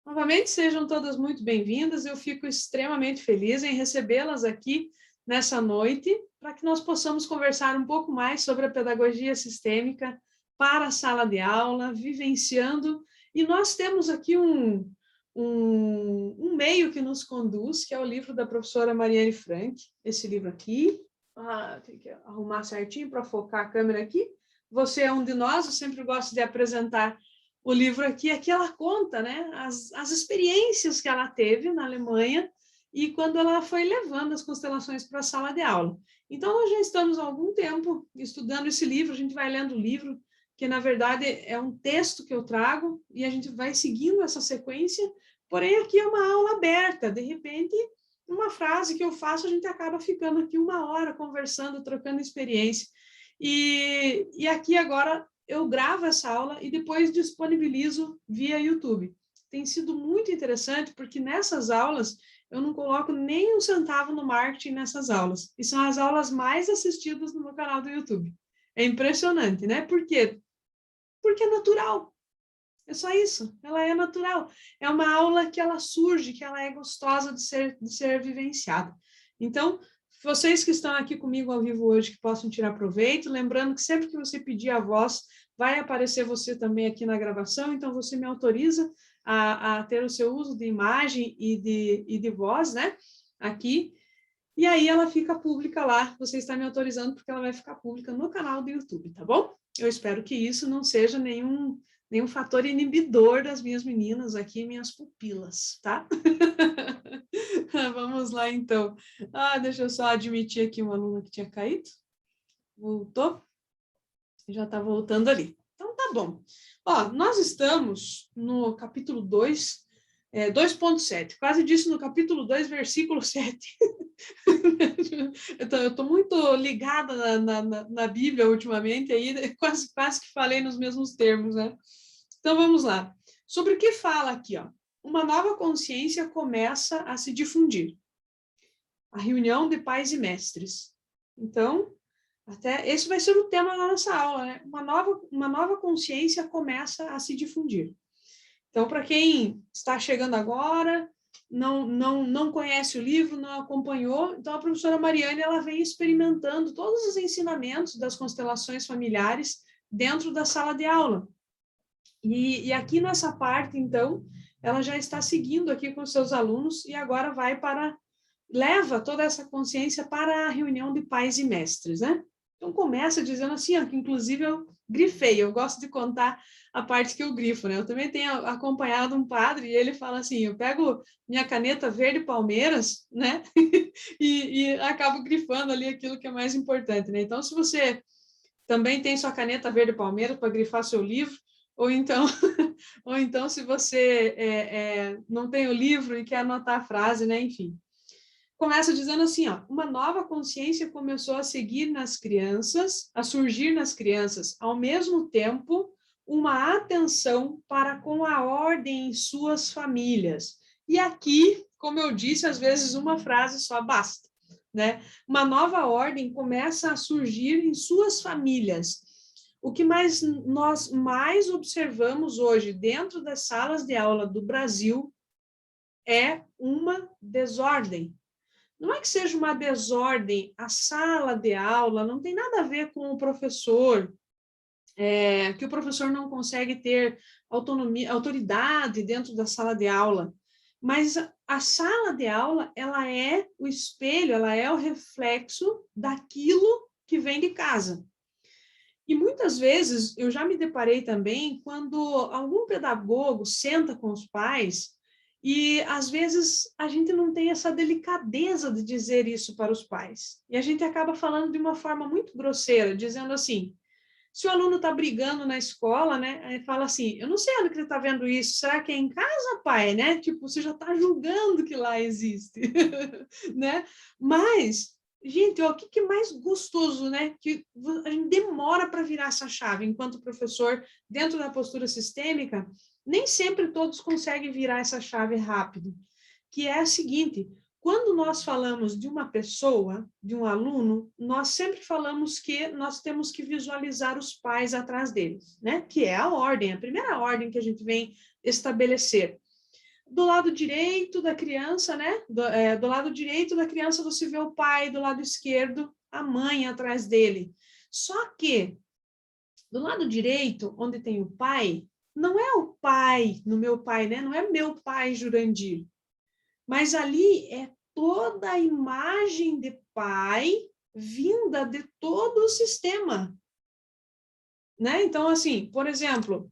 Novamente, sejam todas muito bem-vindas. Eu fico extremamente feliz em recebê-las aqui nessa noite, para que nós possamos conversar um pouco mais sobre a pedagogia sistêmica para a sala de aula, vivenciando. E nós temos aqui um meio que nos conduz, que é o livro da professora Mariane Frank, esse livro aqui. Tem que arrumar certinho para focar a câmera aqui. Você é um de nós, eu sempre gosto de apresentar o livro aqui ela conta, né, as experiências que ela teve na Alemanha e quando ela foi levando as constelações para a sala de aula. Então, nós já estamos há algum tempo estudando esse livro, a gente vai lendo o livro, que na verdade é um texto que eu trago, e a gente vai seguindo essa sequência, porém aqui é uma aula aberta, de repente, uma frase que eu faço, a gente acaba ficando aqui 1 hora conversando, trocando experiência. E aqui agora eu gravo essa aula e depois disponibilizo via YouTube. Tem sido muito interessante, porque nessas aulas eu não coloco nem um centavo no marketing nessas aulas. E são as aulas mais assistidas no meu canal do YouTube. É impressionante, né? Por quê? Porque é natural. É só isso. Ela é natural. É uma aula que ela surge, que ela é gostosa de ser vivenciada. Então, vocês que estão aqui comigo ao vivo hoje, que possam tirar proveito, lembrando que sempre que você pedir a voz, vai aparecer você também aqui na gravação, então você me autoriza a ter o seu uso de imagem e de voz, né, aqui, e aí ela fica pública lá, você está me autorizando porque ela vai ficar pública no canal do YouTube, tá bom? Eu espero que isso não seja nenhum fator inibidor das minhas meninas aqui, minhas pupilas, tá? Vamos lá, então. Deixa eu só admitir aqui uma aluna que tinha caído. Voltou. Já está voltando ali. Então, tá bom. Nós estamos no capítulo 2, 2.7. Quase disse no capítulo 2, versículo 7. Então, eu estou muito ligada na Bíblia ultimamente, aí quase que falei nos mesmos termos, né? Então, vamos lá. Sobre o que fala aqui, ó? Uma nova consciência começa a se difundir. A reunião de pais e mestres. Então, até esse vai ser o tema da nossa aula, né? Uma nova consciência começa a se difundir. Então, para quem está chegando agora, não conhece o livro, não acompanhou, então a professora Mariane ela vem experimentando todos os ensinamentos das constelações familiares dentro da sala de aula. E aqui nessa parte, então, ela já está seguindo aqui com seus alunos e agora leva toda essa consciência para a reunião de pais e mestres, né? Então, começa dizendo assim, ó, que inclusive eu grifei, eu gosto de contar a parte que eu grifo, né? Eu também tenho acompanhado um padre e ele fala assim, eu pego minha caneta verde Palmeiras, né? e acabo grifando ali aquilo que é mais importante, né? Então, se você também tem sua caneta verde Palmeiras para grifar seu livro, ou então, se você não tem o livro e quer anotar a frase, né? Enfim. Começa dizendo assim, ó, uma nova consciência começou a surgir nas crianças, ao mesmo tempo, uma atenção para com a ordem em suas famílias. E aqui, como eu disse, às vezes uma frase só basta, né? Uma nova ordem começa a surgir em suas famílias. O que nós mais observamos hoje dentro das salas de aula do Brasil é uma desordem. Não é que seja uma desordem, a sala de aula não tem nada a ver com o professor, que o professor não consegue ter autoridade dentro da sala de aula, mas a sala de aula, ela é o espelho, ela é o reflexo daquilo que vem de casa. E muitas vezes eu já me deparei também quando algum pedagogo senta com os pais e às vezes a gente não tem essa delicadeza de dizer isso para os pais. E a gente acaba falando de uma forma muito grosseira, dizendo assim, se o aluno está brigando na escola, né, aí fala assim, eu não sei onde que ele está vendo isso, será que é em casa, pai, né? Tipo, você já está julgando que lá existe, né? Mas gente, o que é mais gostoso, né? Que a gente demora para virar essa chave, enquanto professor, dentro da postura sistêmica, nem sempre todos conseguem virar essa chave rápido, que é a seguinte, quando nós falamos de uma pessoa, de um aluno, nós sempre falamos que nós temos que visualizar os pais atrás deles, né? Que é a ordem, a primeira ordem que a gente vem estabelecer. Do lado direito da criança, né? Do lado direito da criança você vê o pai, do lado esquerdo a mãe atrás dele. Só que do lado direito, onde tem o pai, não é o pai, no meu pai, né? Não é meu pai Jurandir. Mas ali é toda a imagem de pai vinda de todo o sistema. Né? Então, assim, por exemplo,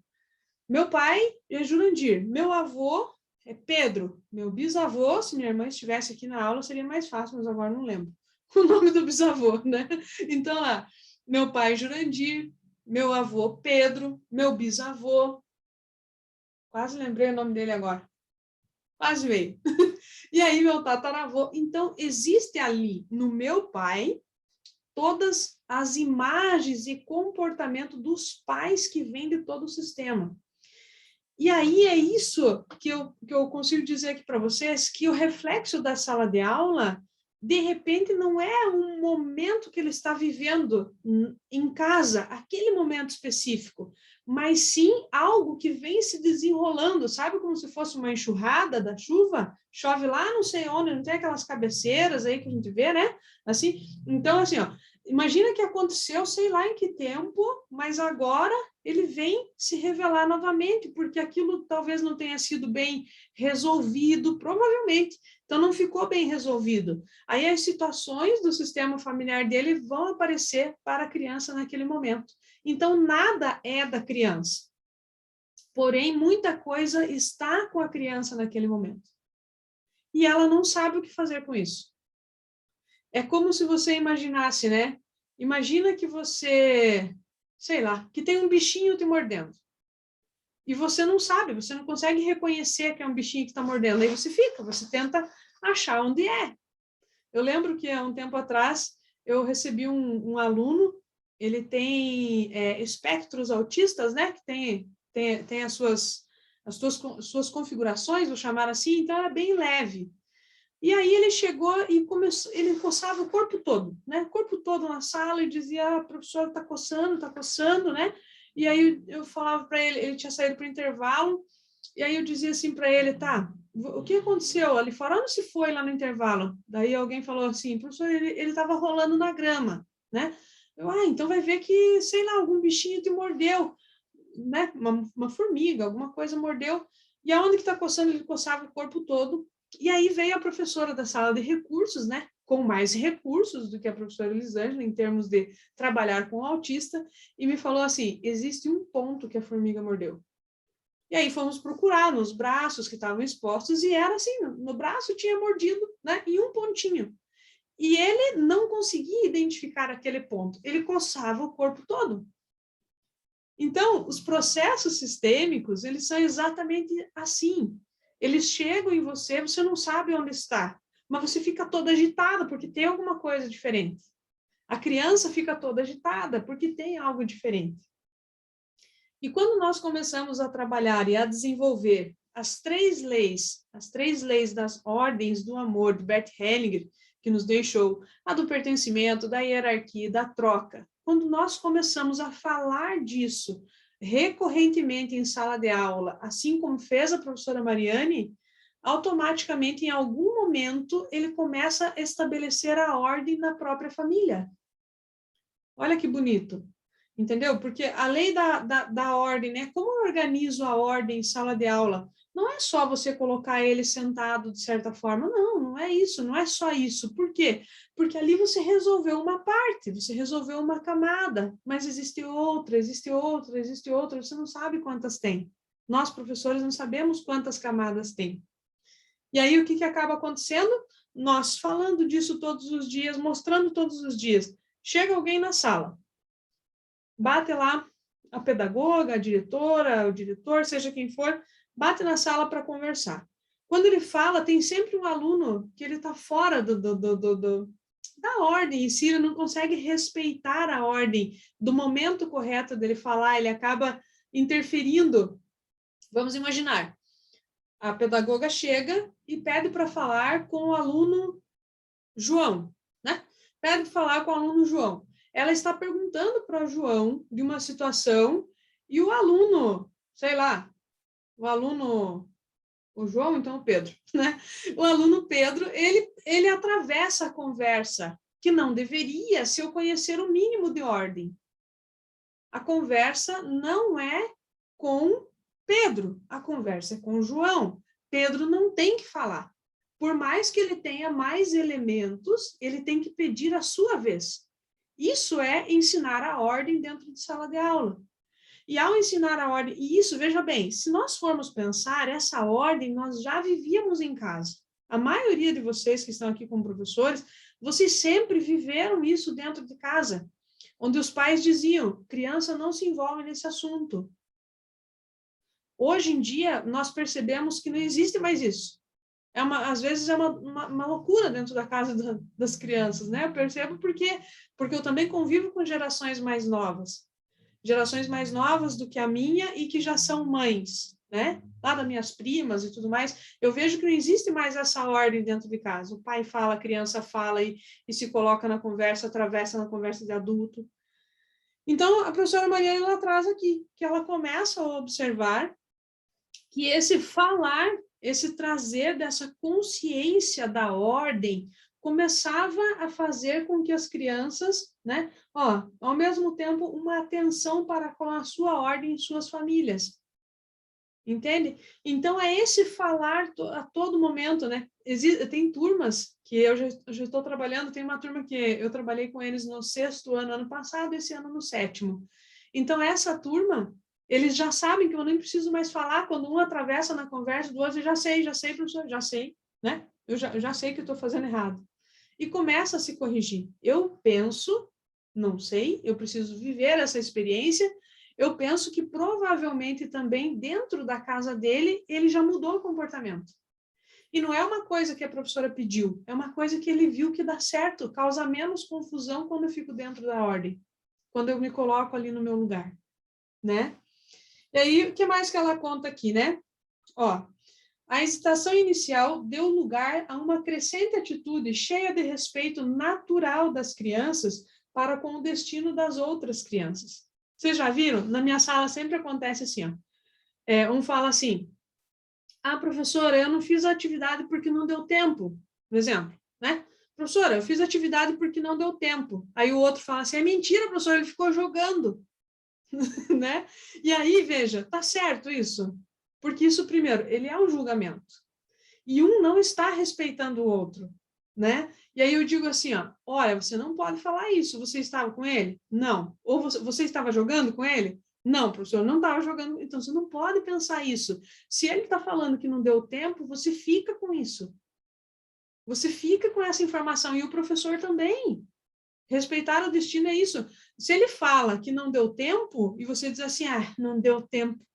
meu pai é Jurandir, meu avô é Pedro, meu bisavô, se minha irmã estivesse aqui na aula, seria mais fácil, mas agora não lembro o nome do bisavô, né? Então, lá, meu pai Jurandir, meu avô Pedro, meu bisavô, quase lembrei o nome dele agora, quase veio. E aí, meu tataravô. Então, existe ali no meu pai todas as imagens e comportamento dos pais que vêm de todo o sistema. E aí é isso que eu consigo dizer aqui para vocês, que o reflexo da sala de aula, de repente, não é um momento que ele está vivendo em casa, aquele momento específico, mas sim algo que vem se desenrolando, sabe como se fosse uma enxurrada da chuva? Chove lá não sei onde, não tem aquelas cabeceiras aí que a gente vê, né? Assim, então, assim, ó, imagina que aconteceu, sei lá em que tempo, mas agora ele vem se revelar novamente, porque aquilo talvez não tenha sido bem resolvido, provavelmente. Então, não ficou bem resolvido. Aí as situações do sistema familiar dele vão aparecer para a criança naquele momento. Então, nada é da criança. Porém, muita coisa está com a criança naquele momento. E ela não sabe o que fazer com isso. É como se você imaginasse, né? Imagina que você, sei lá, que tem um bichinho te mordendo. E você não sabe, você não consegue reconhecer que é um bichinho que está mordendo. Aí você tenta achar onde é. Eu lembro que há um tempo atrás eu recebi um aluno, ele tem espectros autistas, né? Que tem as suas configurações, vou chamar assim, então era bem leve. E aí ele chegou e começou, ele coçava o corpo todo, né? O corpo todo na sala e dizia, ah, professor, tá coçando, né? E aí eu falava para ele, ele tinha saído para o intervalo, e aí eu dizia assim para ele, tá, o que aconteceu ali fora? Onde se foi lá no intervalo? Daí alguém falou assim, professor, ele estava rolando na grama, né? Então vai ver que, sei lá, algum bichinho te mordeu, né? Uma formiga, alguma coisa mordeu. E aonde que está coçando? Ele coçava o corpo todo. E aí veio a professora da sala de recursos, né? Com mais recursos do que a professora Elisângela, em termos de trabalhar com o autista, e me falou assim, existe um ponto que a formiga mordeu. E aí fomos procurar nos braços que estavam expostos, e era assim, no braço tinha mordido, né? Em um pontinho. E ele não conseguia identificar aquele ponto, ele coçava o corpo todo. Então, os processos sistêmicos, eles são exatamente assim. Eles chegam em você, você não sabe onde está, mas você fica toda agitada porque tem alguma coisa diferente. A criança fica toda agitada porque tem algo diferente. E quando nós começamos a trabalhar e a desenvolver as três leis das ordens do amor, de Bert Hellinger, que nos deixou a do pertencimento, da hierarquia, da troca, quando nós começamos a falar disso recorrentemente em sala de aula, assim como fez a professora Mariane, automaticamente, em algum momento, ele começa a estabelecer a ordem na própria família. Olha que bonito. Entendeu? Porque a lei da ordem, né? Como eu organizo a ordem em sala de aula? Não é só você colocar ele sentado de certa forma. Não, não é isso, não é só isso. Por quê? Porque ali você resolveu uma parte, você resolveu uma camada, mas existe outra, você não sabe quantas tem. Nós, professores, não sabemos quantas camadas tem. E aí, o que acaba acontecendo? Nós falando disso todos os dias, mostrando todos os dias. Chega alguém na sala, bate lá a pedagoga, a diretora, o diretor, seja quem for, bate na sala para conversar. Quando ele fala, tem sempre um aluno que ele está fora da ordem em si, ele não consegue respeitar a ordem do momento correto dele falar, ele acaba interferindo. Vamos imaginar, a pedagoga chega e pede para falar com o aluno João, né? Pede para falar com o aluno João. Ela está perguntando para o João de uma situação e o aluno, sei lá, o João, então o Pedro, né? O aluno Pedro, ele atravessa a conversa, que não deveria se eu conhecer o mínimo de ordem. A conversa não é com Pedro, a conversa é com o João. Pedro não tem que falar. Por mais que ele tenha mais elementos, ele tem que pedir a sua vez. Isso é ensinar a ordem dentro de sala de aula. E ao ensinar a ordem, e isso, veja bem, se nós formos pensar, essa ordem nós já vivíamos em casa. A maioria de vocês que estão aqui como professores, vocês sempre viveram isso dentro de casa, onde os pais diziam, criança não se envolve nesse assunto. Hoje em dia, nós percebemos que não existe mais isso. Às vezes é uma loucura dentro da casa das crianças, né? Eu percebo porque eu também convivo com gerações mais novas do que a minha e que já são mães, né? Lá das minhas primas e tudo mais, eu vejo que não existe mais essa ordem dentro de casa. O pai fala, a criança fala e se coloca na conversa, atravessa na conversa de adulto. Então, a professora Mariana, ela traz aqui, que ela começa a observar que esse falar, esse trazer dessa consciência da ordem, começava a fazer com que as crianças, né, ao mesmo tempo, uma atenção para com a sua ordem em suas famílias. Entende? Então, é esse falar a todo momento, né? Tem turmas que eu já estou trabalhando, tem uma turma que eu trabalhei com eles no 6º ano passado, esse ano no 7º. Então, essa turma, eles já sabem que eu nem preciso mais falar, quando um atravessa na conversa do outro, eu já sei, professor, já sei, né? Eu já sei que eu estou fazendo errado. E começa a se corrigir. Eu penso, não sei, eu preciso viver essa experiência, eu penso que provavelmente também dentro da casa dele, ele já mudou o comportamento. E não é uma coisa que a professora pediu, é uma coisa que ele viu que dá certo, causa menos confusão quando eu fico dentro da ordem, quando eu me coloco ali no meu lugar, né? E aí, o que mais que ela conta aqui, né? A hesitação inicial deu lugar a uma crescente atitude cheia de respeito natural das crianças para com o destino das outras crianças. Vocês já viram? Na minha sala sempre acontece assim, ó. Um fala assim, professora, eu não fiz a atividade porque não deu tempo, por exemplo, né? Professora, eu fiz a atividade porque não deu tempo. Aí o outro fala assim, é mentira, professora, ele ficou jogando, né? E aí, veja, tá certo isso? Porque isso, primeiro, ele é um julgamento. E um não está respeitando o outro, né? E aí eu digo assim, olha, você não pode falar isso, você estava com ele? Não. Ou você estava jogando com ele? Não, professor, não estava jogando. Então, você não pode pensar isso. Se ele está falando que não deu tempo, você fica com isso. Você fica com essa informação. E o professor também. Respeitar o destino é isso. Se ele fala que não deu tempo, e você diz assim, não deu tempo,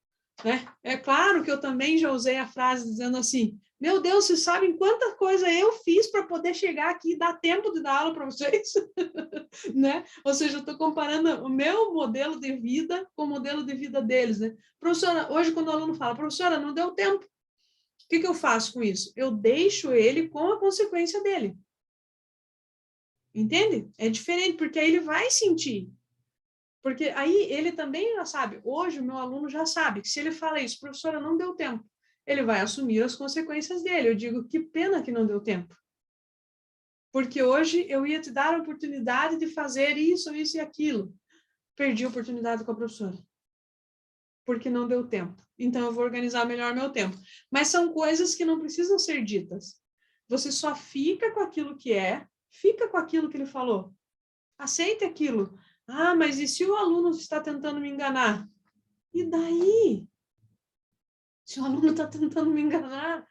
né? É claro que eu também já usei a frase dizendo assim, meu Deus, vocês sabem quanta coisa eu fiz para poder chegar aqui e dar tempo de dar aula para vocês? Né? Ou seja, eu estou comparando o meu modelo de vida com o modelo de vida deles, né? Professora, hoje quando o aluno fala, professora, não deu tempo, o que eu faço com isso? Eu deixo ele com a consequência dele. Entende? É diferente, porque aí ele vai sentir. Porque aí ele também já sabe, hoje o meu aluno já sabe que se ele fala isso, professora, não deu tempo, ele vai assumir as consequências dele. Eu digo, que pena que não deu tempo. Porque hoje eu ia te dar a oportunidade de fazer isso e aquilo. Perdi a oportunidade com a professora. Porque não deu tempo. Então eu vou organizar melhor meu tempo. Mas são coisas que não precisam ser ditas. Você só fica com aquilo que é, fica com aquilo que ele falou. Aceite aquilo. Mas e se o aluno está tentando me enganar? E daí? Se o aluno está tentando me enganar,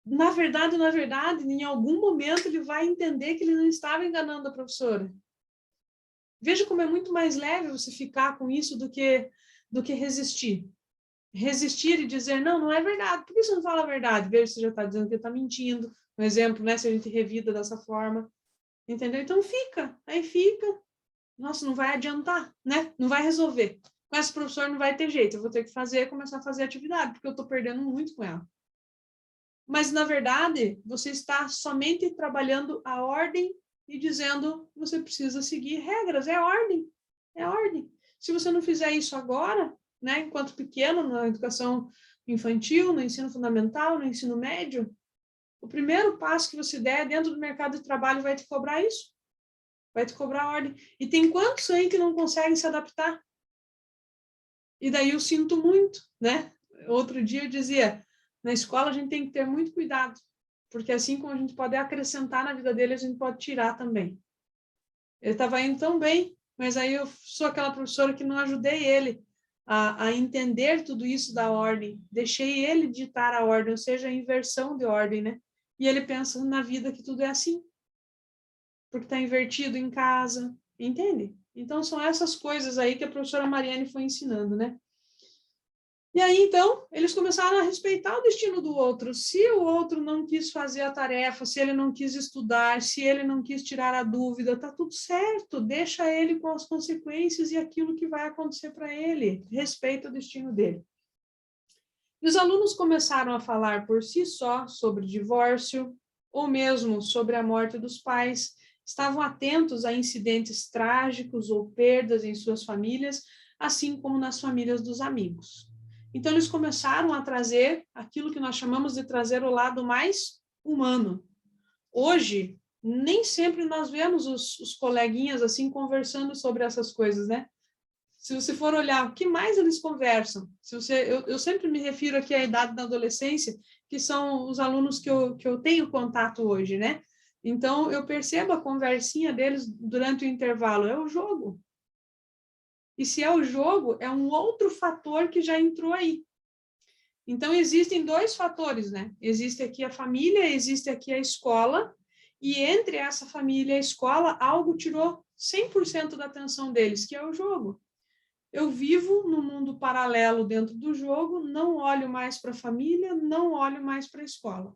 na verdade, em algum momento ele vai entender que ele não estava enganando a professora. Veja como é muito mais leve você ficar com isso do que resistir. Resistir e dizer, não é verdade. Por que você não fala a verdade? Veja se você já está dizendo que ele está mentindo. Um exemplo, né? Se a gente revida dessa forma. Entendeu? Então aí fica. Nossa, não vai adiantar, né? Não vai resolver. Com esse professor não vai ter jeito. Eu vou ter que começar a fazer atividade, porque eu estou perdendo muito com ela. Mas, na verdade, você está somente trabalhando a ordem e dizendo que você precisa seguir regras. É ordem, é ordem. Se você não fizer isso agora, né, enquanto pequeno, na educação infantil, no ensino fundamental, no ensino médio, o primeiro passo que você der dentro do mercado de trabalho vai te cobrar isso. Vai te cobrar ordem. E tem quantos aí que não conseguem se adaptar? E daí eu sinto muito, né? Outro dia eu dizia, na escola a gente tem que ter muito cuidado, porque assim como a gente pode acrescentar na vida dele, a gente pode tirar também. Ele estava indo tão bem, mas aí eu sou aquela professora que não ajudei ele a entender tudo isso da ordem. Deixei ele ditar a ordem, ou seja, a inversão de ordem, né? E ele pensa na vida que tudo é assim, porque está invertido em casa, entende? Então, são essas coisas aí que a professora Mariane foi ensinando, né? E aí, então, eles começaram a respeitar o destino do outro. Se o outro não quis fazer a tarefa, se ele não quis estudar, se ele não quis tirar a dúvida, tá tudo certo. Deixa ele com as consequências e aquilo que vai acontecer para ele. Respeita o destino dele. E os alunos começaram a falar por si só sobre divórcio, ou mesmo sobre a morte dos pais. Estavam atentos a incidentes trágicos ou perdas em suas famílias, assim como nas famílias dos amigos. Então, eles começaram a trazer aquilo que nós chamamos de trazer o lado mais humano. Hoje, nem sempre nós vemos os coleguinhas assim conversando sobre essas coisas, né? Se você for olhar, o que mais eles conversam? Eu sempre me refiro aqui à idade da adolescência, que são os alunos que eu tenho contato hoje, né? Então, eu percebo a conversinha deles durante o intervalo, é o jogo. E se é o jogo, é um outro fator que já entrou aí. Então, existem dois fatores, né? Existe aqui a família, existe aqui a escola, e entre essa família e a escola, algo tirou 100% da atenção deles, que é o jogo. Eu vivo num mundo paralelo dentro do jogo, não olho mais para a família, não olho mais para a escola.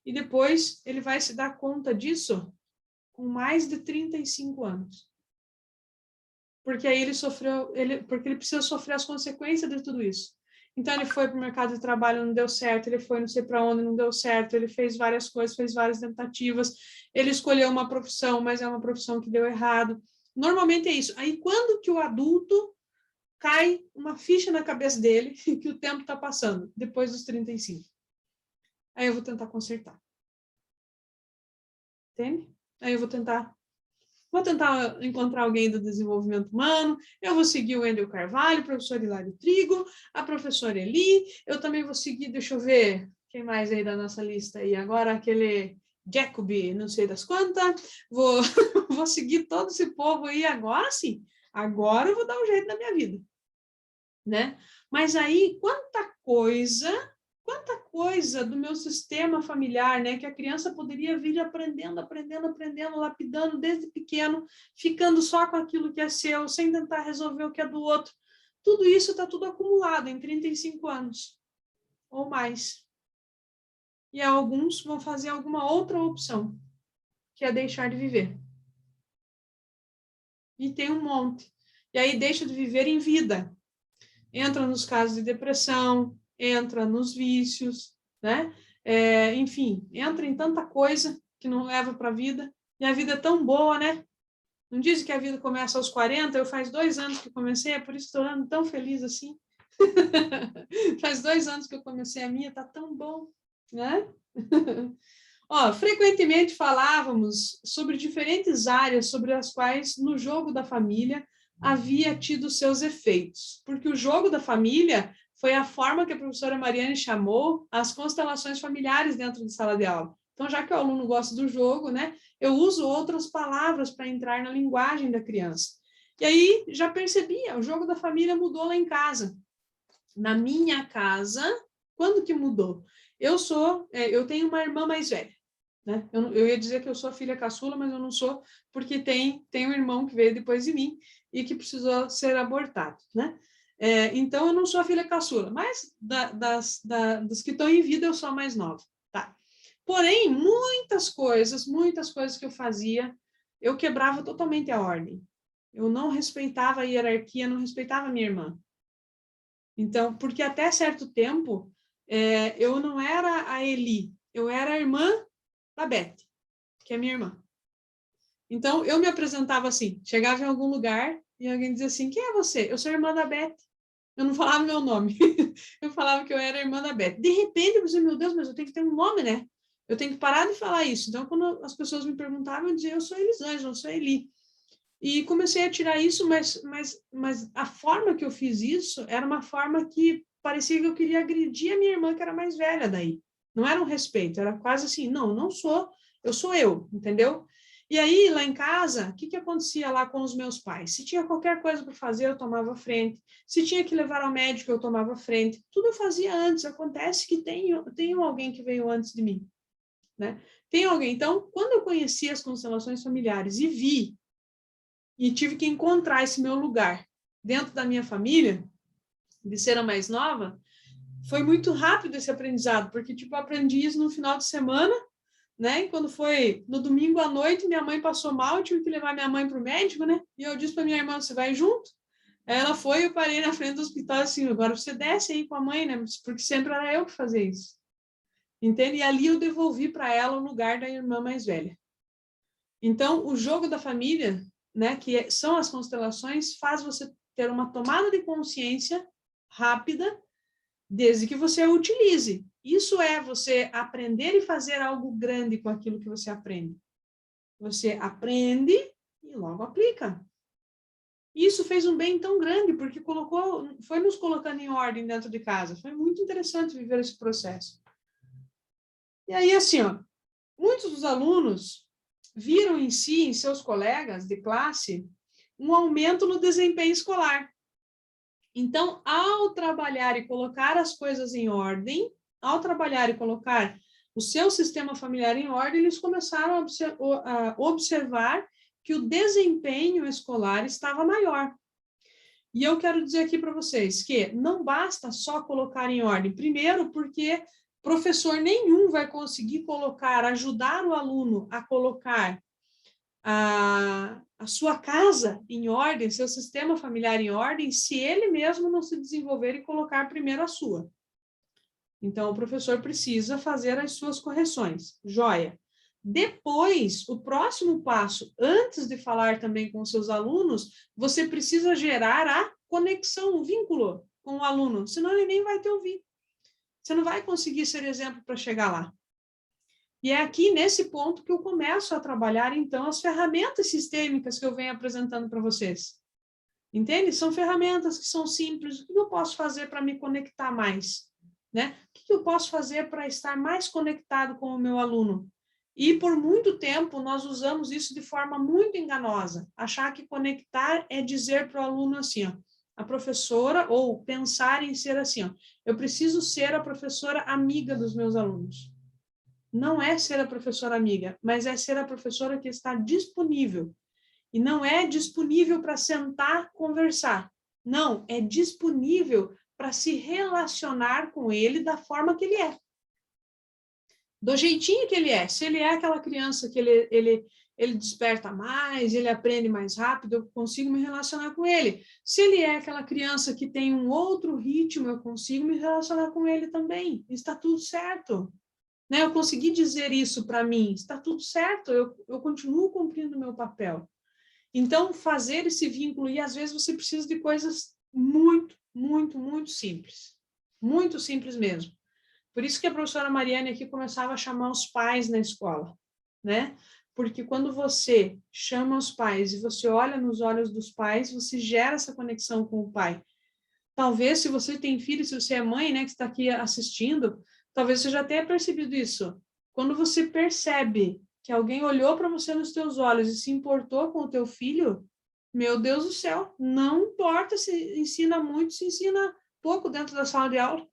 E depois ele vai se dar conta disso com mais de 35 anos. Porque aí porque ele precisa sofrer as consequências de tudo isso. Então ele foi para o mercado de trabalho, não deu certo, ele foi não sei para onde, não deu certo, ele fez várias coisas, fez várias tentativas, ele escolheu uma profissão, mas é uma profissão que deu errado. Normalmente é isso. Aí quando que o adulto cai uma ficha na cabeça dele que o tempo está passando, depois dos 35. Aí eu vou tentar consertar. Entende? Aí eu vou tentar encontrar alguém do desenvolvimento humano, eu vou seguir o Wendel Carvalho, o professor Hilário Trigo, a professora Eli, eu também vou seguir, deixa eu ver, quem mais aí da nossa lista aí, agora aquele Jacobi, não sei das quantas, vou seguir todo esse povo aí agora sim, agora eu vou dar um jeito na minha vida, né? Mas aí, quanta coisa do meu sistema familiar, né, que a criança poderia vir aprendendo, lapidando desde pequeno, ficando só com aquilo que é seu, sem tentar resolver o que é do outro. Tudo isso está tudo acumulado em 35 anos ou mais. E alguns vão fazer alguma outra opção, que é deixar de viver. E tem um monte. E aí deixa de viver em vida. Entra nos casos de depressão, entra nos vícios, né? Enfim, entra em tanta coisa que não leva para a vida. E a vida é tão boa, né? Não diz que a vida começa aos 40, eu faz 2 anos que comecei, é por isso que estou andando tão feliz assim. Faz 2 anos que eu comecei a minha, tá tão bom, né? Ó, frequentemente falávamos sobre diferentes áreas sobre as quais, no jogo da família, havia tido seus efeitos, porque o jogo da família foi a forma que a professora Mariane chamou as constelações familiares dentro de sala de aula. Então, já que o aluno gosta do jogo, né, eu uso outras palavras para entrar na linguagem da criança. E aí, já percebia, o jogo da família mudou lá em casa. Na minha casa, quando que mudou? Eu tenho uma irmã mais velha. Né? Eu ia dizer que eu sou a filha caçula, mas eu não sou, porque tem um irmão que veio depois de mim e que precisou ser abortado. Né? Então, eu não sou a filha caçula, mas dos que estão em vida, eu sou a mais nova. Tá? Porém, muitas coisas que eu fazia, eu quebrava totalmente a ordem. Eu não respeitava a hierarquia, não respeitava a minha irmã. Então, porque até certo tempo, eu não era a Eli, eu era a irmã da Beth, que é minha irmã. Então, eu me apresentava assim, chegava em algum lugar e alguém dizia assim, quem é você? Eu sou a irmã da Beth. Eu não falava meu nome, eu falava que eu era a irmã da Beth. De repente, eu dizia, meu Deus, mas eu tenho que ter um nome, né? Eu tenho que parar de falar isso. Então, quando as pessoas me perguntavam, eu dizia, eu sou Elisângela, eu sou Eli. E comecei a tirar isso, mas a forma que eu fiz isso era uma forma que parecia que eu queria agredir a minha irmã, que era mais velha daí. Não era um respeito, era quase assim, não sou, eu sou eu, entendeu? E aí, lá em casa, o que acontecia lá com os meus pais? Se tinha qualquer coisa para fazer, eu tomava frente. Se tinha que levar ao médico, eu tomava frente. Tudo eu fazia antes. Acontece que tem alguém que veio antes de mim, né? Tem alguém. Então, quando eu conheci as constelações familiares e vi, e tive que encontrar esse meu lugar dentro da minha família, de ser a mais nova, foi muito rápido esse aprendizado, porque, tipo, eu aprendi isso no final de semana, né? E quando foi no domingo à noite, minha mãe passou mal, eu tive que levar minha mãe para o médico, né? E eu disse para minha irmã, você vai junto? Ela foi, eu parei na frente do hospital assim, agora você desce aí com a mãe, né? Porque sempre era eu que fazia isso. Entende? E ali eu devolvi para ela o lugar da irmã mais velha. Então, o jogo da família, né, que são as constelações, faz você ter uma tomada de consciência rápida, desde que você a utilize. Isso é você aprender e fazer algo grande com aquilo que você aprende. Você aprende e logo aplica. Isso fez um bem tão grande, porque foi nos colocando em ordem dentro de casa. Foi muito interessante viver esse processo. E aí, assim, ó, muitos dos alunos viram em si, em seus colegas de classe, um aumento no desempenho escolar. Então, ao trabalhar e colocar as coisas em ordem, ao trabalhar e colocar o seu sistema familiar em ordem, eles começaram a observar que o desempenho escolar estava maior. E eu quero dizer aqui para vocês que não basta só colocar em ordem. Primeiro, porque professor nenhum vai conseguir ajudar o aluno a colocar a sua casa em ordem, seu sistema familiar em ordem, se ele mesmo não se desenvolver e colocar primeiro a sua. Então, o professor precisa fazer as suas correções. Joia. Depois, o próximo passo, antes de falar também com seus alunos, você precisa gerar a conexão, o vínculo com o aluno, senão ele nem vai te ouvir. Você não vai conseguir ser exemplo para chegar lá. E é aqui, nesse ponto, que eu começo a trabalhar, então, as ferramentas sistêmicas que eu venho apresentando para vocês. Entende? São ferramentas que são simples. O que eu posso fazer para me conectar mais? Né? O que eu posso fazer para estar mais conectado com o meu aluno? E por muito tempo nós usamos isso de forma muito enganosa. Achar que conectar é dizer para o aluno assim, ó, a professora, ou pensar em ser assim, ó, eu preciso ser a professora amiga dos meus alunos. Não é ser a professora amiga, mas é ser a professora que está disponível. E não é disponível para sentar, conversar. Não, é disponível para se relacionar com ele da forma que ele é. Do jeitinho que ele é. Se ele é aquela criança que ele desperta mais, ele aprende mais rápido, eu consigo me relacionar com ele. Se ele é aquela criança que tem um outro ritmo, eu consigo me relacionar com ele também. Está tudo certo. Né? Eu consegui dizer isso para mim. Está tudo certo, eu continuo cumprindo o meu papel. Então, fazer esse vínculo, e às vezes você precisa de coisas muito, muito, muito simples. Muito simples mesmo. Por isso que a professora Mariane aqui começava a chamar os pais na escola, né? Porque quando você chama os pais e você olha nos olhos dos pais, você gera essa conexão com o pai. Talvez, se você tem filho, se você é mãe, né, que está aqui assistindo, talvez você já tenha percebido isso. Quando você percebe que alguém olhou para você nos teus olhos e se importou com o teu filho, meu Deus do céu, não importa se ensina muito, se ensina pouco dentro da sala de aula,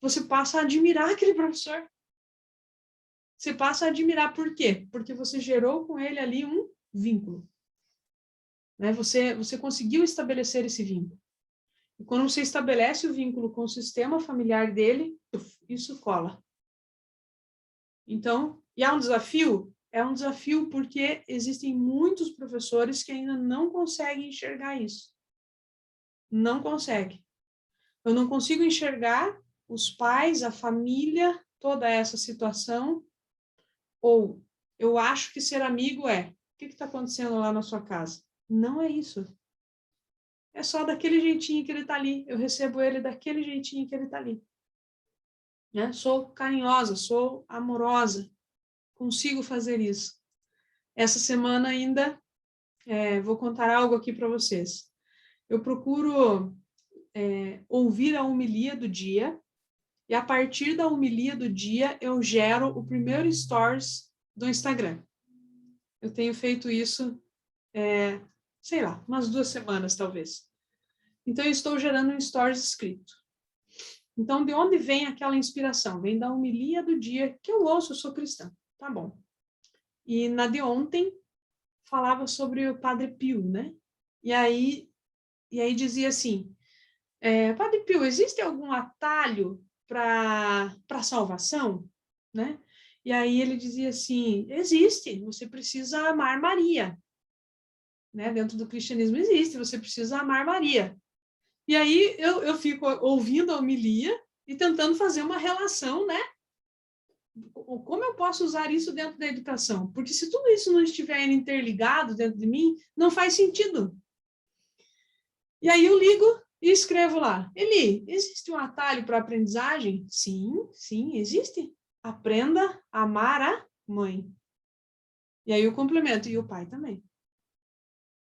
você passa a admirar aquele professor. Você passa a admirar por quê? Porque você gerou com ele ali um vínculo. Né? Você conseguiu estabelecer esse vínculo. E quando você estabelece o vínculo com o sistema familiar dele, isso cola. Então, e é um desafio? É um desafio porque existem muitos professores que ainda não conseguem enxergar isso. Não conseguem. Eu não consigo enxergar os pais, a família, toda essa situação, ou eu acho que ser amigo o que está acontecendo lá na sua casa? Não é isso. É só daquele jeitinho que ele está ali. Eu recebo ele daquele jeitinho que ele está ali. Né? Sou carinhosa, sou amorosa. Consigo fazer isso. Essa semana ainda vou contar algo aqui para vocês. Eu procuro ouvir a homilia do dia e a partir da homilia do dia eu gero o primeiro stories do Instagram. Eu tenho feito isso, sei lá, umas 2 semanas talvez. Então eu estou gerando um stories escrito. Então de onde vem aquela inspiração? Vem da homilia do dia que eu ouço, eu sou cristã, tá bom. E na de ontem falava sobre o Padre Pio, né? E aí dizia assim, Padre Pio, existe algum atalho para a salvação? Né? E aí ele dizia assim, existe, você precisa amar Maria. Né? Dentro do cristianismo existe, você precisa amar Maria. E aí eu fico ouvindo a homilia e tentando fazer uma relação, né? Como eu posso usar isso dentro da educação? Porque se tudo isso não estiver interligado dentro de mim, não faz sentido. E aí eu ligo e escrevo lá, Eli, existe um atalho para a aprendizagem? Sim, sim, existe. Aprenda a amar a mãe. E aí eu complemento, e o pai também.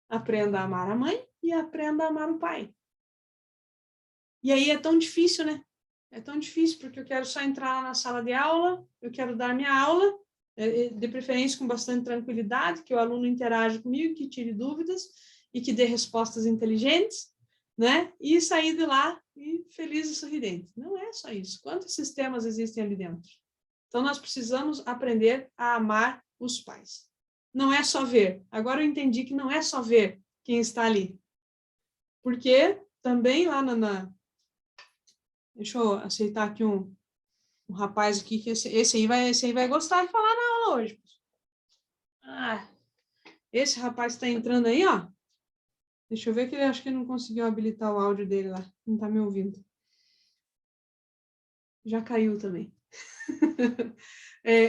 Aprenda a amar a mãe e aprenda a amar o pai. E aí é tão difícil, né? É tão difícil, porque eu quero só entrar na sala de aula, eu quero dar minha aula, de preferência com bastante tranquilidade, que o aluno interaja comigo, que tire dúvidas e que dê respostas inteligentes, né? E sair de lá e feliz e sorridente. Não é só isso. Quantos sistemas existem ali dentro? Então, nós precisamos aprender a amar os pais. Não é só ver. Agora eu entendi que não é só ver quem está ali. Porque também lá Deixa eu aceitar aqui um rapaz aqui, que esse aí vai gostar de falar na aula hoje. Esse rapaz está entrando aí, ó. Deixa eu ver que ele acho que não conseguiu habilitar o áudio dele lá. Não está me ouvindo. Já caiu também.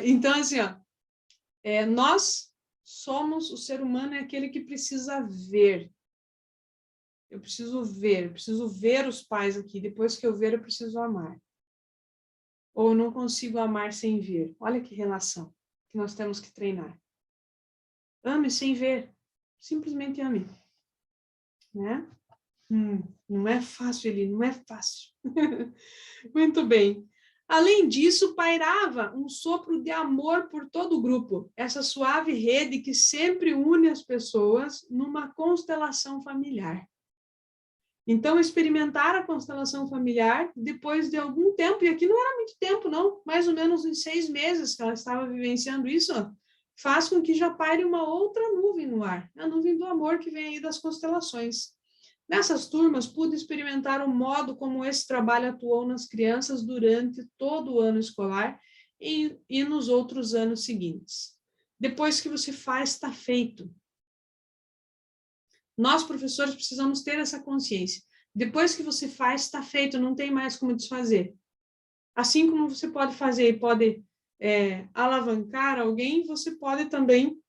Então, assim, ó. Nós somos, o ser humano é aquele que precisa ver. Eu preciso ver os pais aqui. Depois que eu ver, eu preciso amar. Ou eu não consigo amar sem ver. Olha que relação que nós temos que treinar. Ame sem ver. Simplesmente ame. Né? Não é fácil, Eli, não é fácil. Muito bem. Além disso, pairava um sopro de amor por todo o grupo, essa suave rede que sempre une as pessoas numa constelação familiar. Então, experimentar a constelação familiar depois de algum tempo, e aqui não era muito tempo, não, mais ou menos uns 6 meses que ela estava vivenciando isso, faz com que já paire uma outra nuvem no ar, a nuvem do amor que vem aí das constelações. Nessas turmas, pude experimentar o modo como esse trabalho atuou nas crianças durante todo o ano escolar e nos outros anos seguintes. Depois que você faz, está feito. Nós, professores, precisamos ter essa consciência. Depois que você faz, está feito, não tem mais como desfazer. Assim como você pode fazer e pode alavancar alguém, você pode também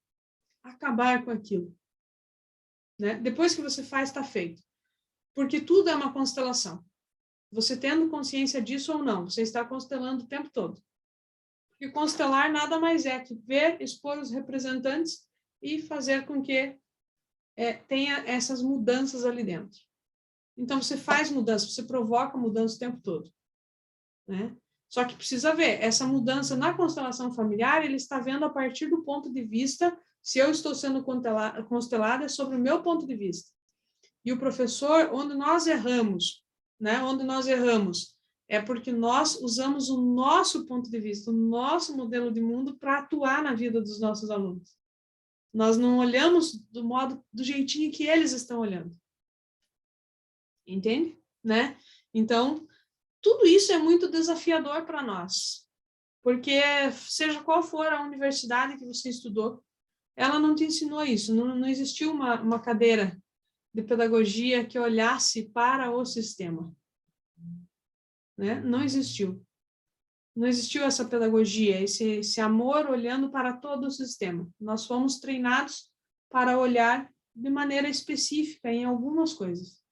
acabar com aquilo. Né? Depois que você faz, está feito. Porque tudo é uma constelação. Você tendo consciência disso ou não, você está constelando o tempo todo. Porque constelar nada mais é que ver, expor os representantes e fazer com que tenha essas mudanças ali dentro. Então, você faz mudança, você provoca mudança o tempo todo. Né? Só que precisa ver, essa mudança na constelação familiar, ele está vendo a partir do ponto de vista, se eu estou sendo constelada, é sobre o meu ponto de vista. E o professor, onde nós erramos, né? Onde nós erramos é porque nós usamos o nosso ponto de vista, o nosso modelo de mundo para atuar na vida dos nossos alunos. Nós não olhamos do jeitinho que eles estão olhando. Entende? Né? Então, tudo isso é muito desafiador para nós. Porque seja qual for a universidade que você estudou, ela não te ensinou isso. Não existiu uma cadeira de pedagogia que olhasse para o sistema. né? Não existiu. Não existiu essa pedagogia, esse amor olhando para todo o sistema. Nós fomos treinados para olhar de maneira específica em algumas coisas.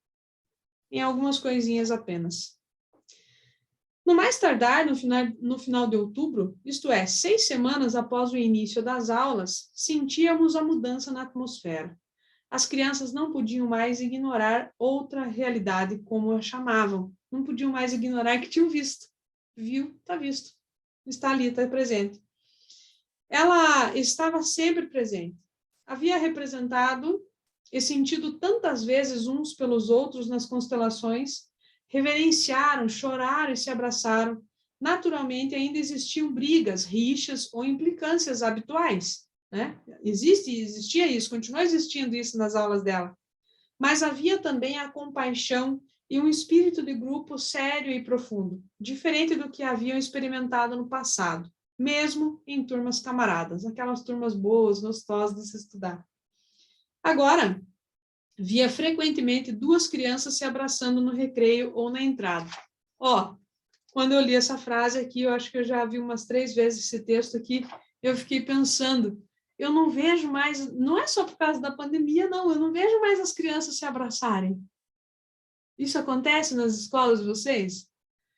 Em algumas coisinhas apenas. No mais tardar, no final de outubro, isto é, 6 semanas após o início das aulas, sentíamos a mudança na atmosfera. As crianças não podiam mais ignorar outra realidade, como a chamavam. Não podiam mais ignorar que tinham visto. Viu, está visto. Está ali, está presente. Ela estava sempre presente. Havia representado e sentido tantas vezes uns pelos outros nas constelações, reverenciaram, choraram e se abraçaram. Naturalmente, ainda existiam brigas, rixas ou implicâncias habituais, né? Existia isso, continua existindo isso nas aulas dela. Mas havia também a compaixão e um espírito de grupo sério e profundo, diferente do que haviam experimentado no passado, mesmo em turmas camaradas, aquelas turmas boas, gostosas de se estudar. Agora, via frequentemente 2 crianças se abraçando no recreio ou na entrada. Quando eu li essa frase aqui, eu acho que eu já vi umas 3 vezes esse texto aqui, eu fiquei pensando, eu não vejo mais, não é só por causa da pandemia, não, eu não vejo mais as crianças se abraçarem. Isso acontece nas escolas de vocês?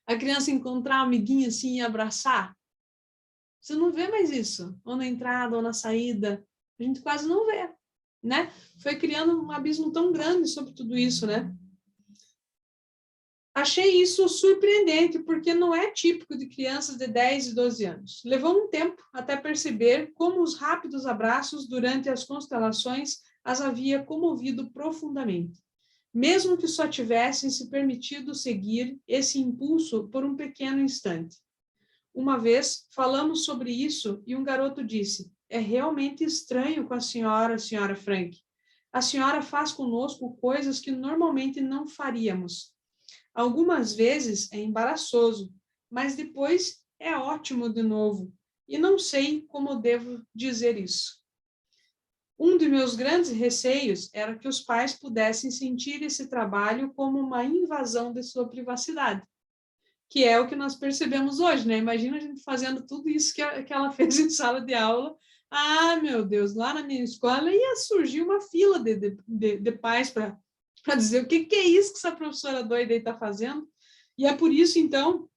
A criança encontrar um amiguinho assim e abraçar? Você não vê mais isso, ou na entrada ou na saída, a gente quase não vê, né? Foi criando um abismo tão grande sobre tudo isso, né? Achei isso surpreendente, porque não é típico de crianças de 10 e 12 anos. Levou um tempo até perceber como os rápidos abraços durante as constelações as havia comovido profundamente. Mesmo que só tivessem se permitido seguir esse impulso por um pequeno instante. Uma vez falamos sobre isso e um garoto disse: é realmente estranho com a senhora Frank. A senhora faz conosco coisas que normalmente não faríamos. Algumas vezes é embaraçoso, mas depois é ótimo de novo. E não sei como devo dizer isso. Um dos meus grandes receios era que os pais pudessem sentir esse trabalho como uma invasão de sua privacidade, que é o que nós percebemos hoje, né? Imagina a gente fazendo tudo isso que ela fez em sala de aula. Ah, meu Deus, lá na minha escola ia surgir uma fila de pais para dizer o que é isso que essa professora doida aí está fazendo. E é por isso, então,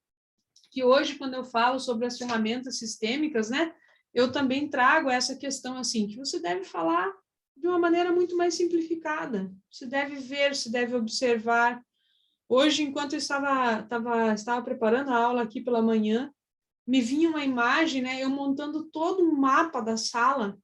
que hoje, quando eu falo sobre as ferramentas sistêmicas, né, eu também trago essa questão assim, que você deve falar de uma maneira muito mais simplificada. Você deve ver, você deve observar. Hoje, enquanto eu estava preparando a aula aqui pela manhã, me vinha uma imagem, né, eu montando todo um mapa da sala,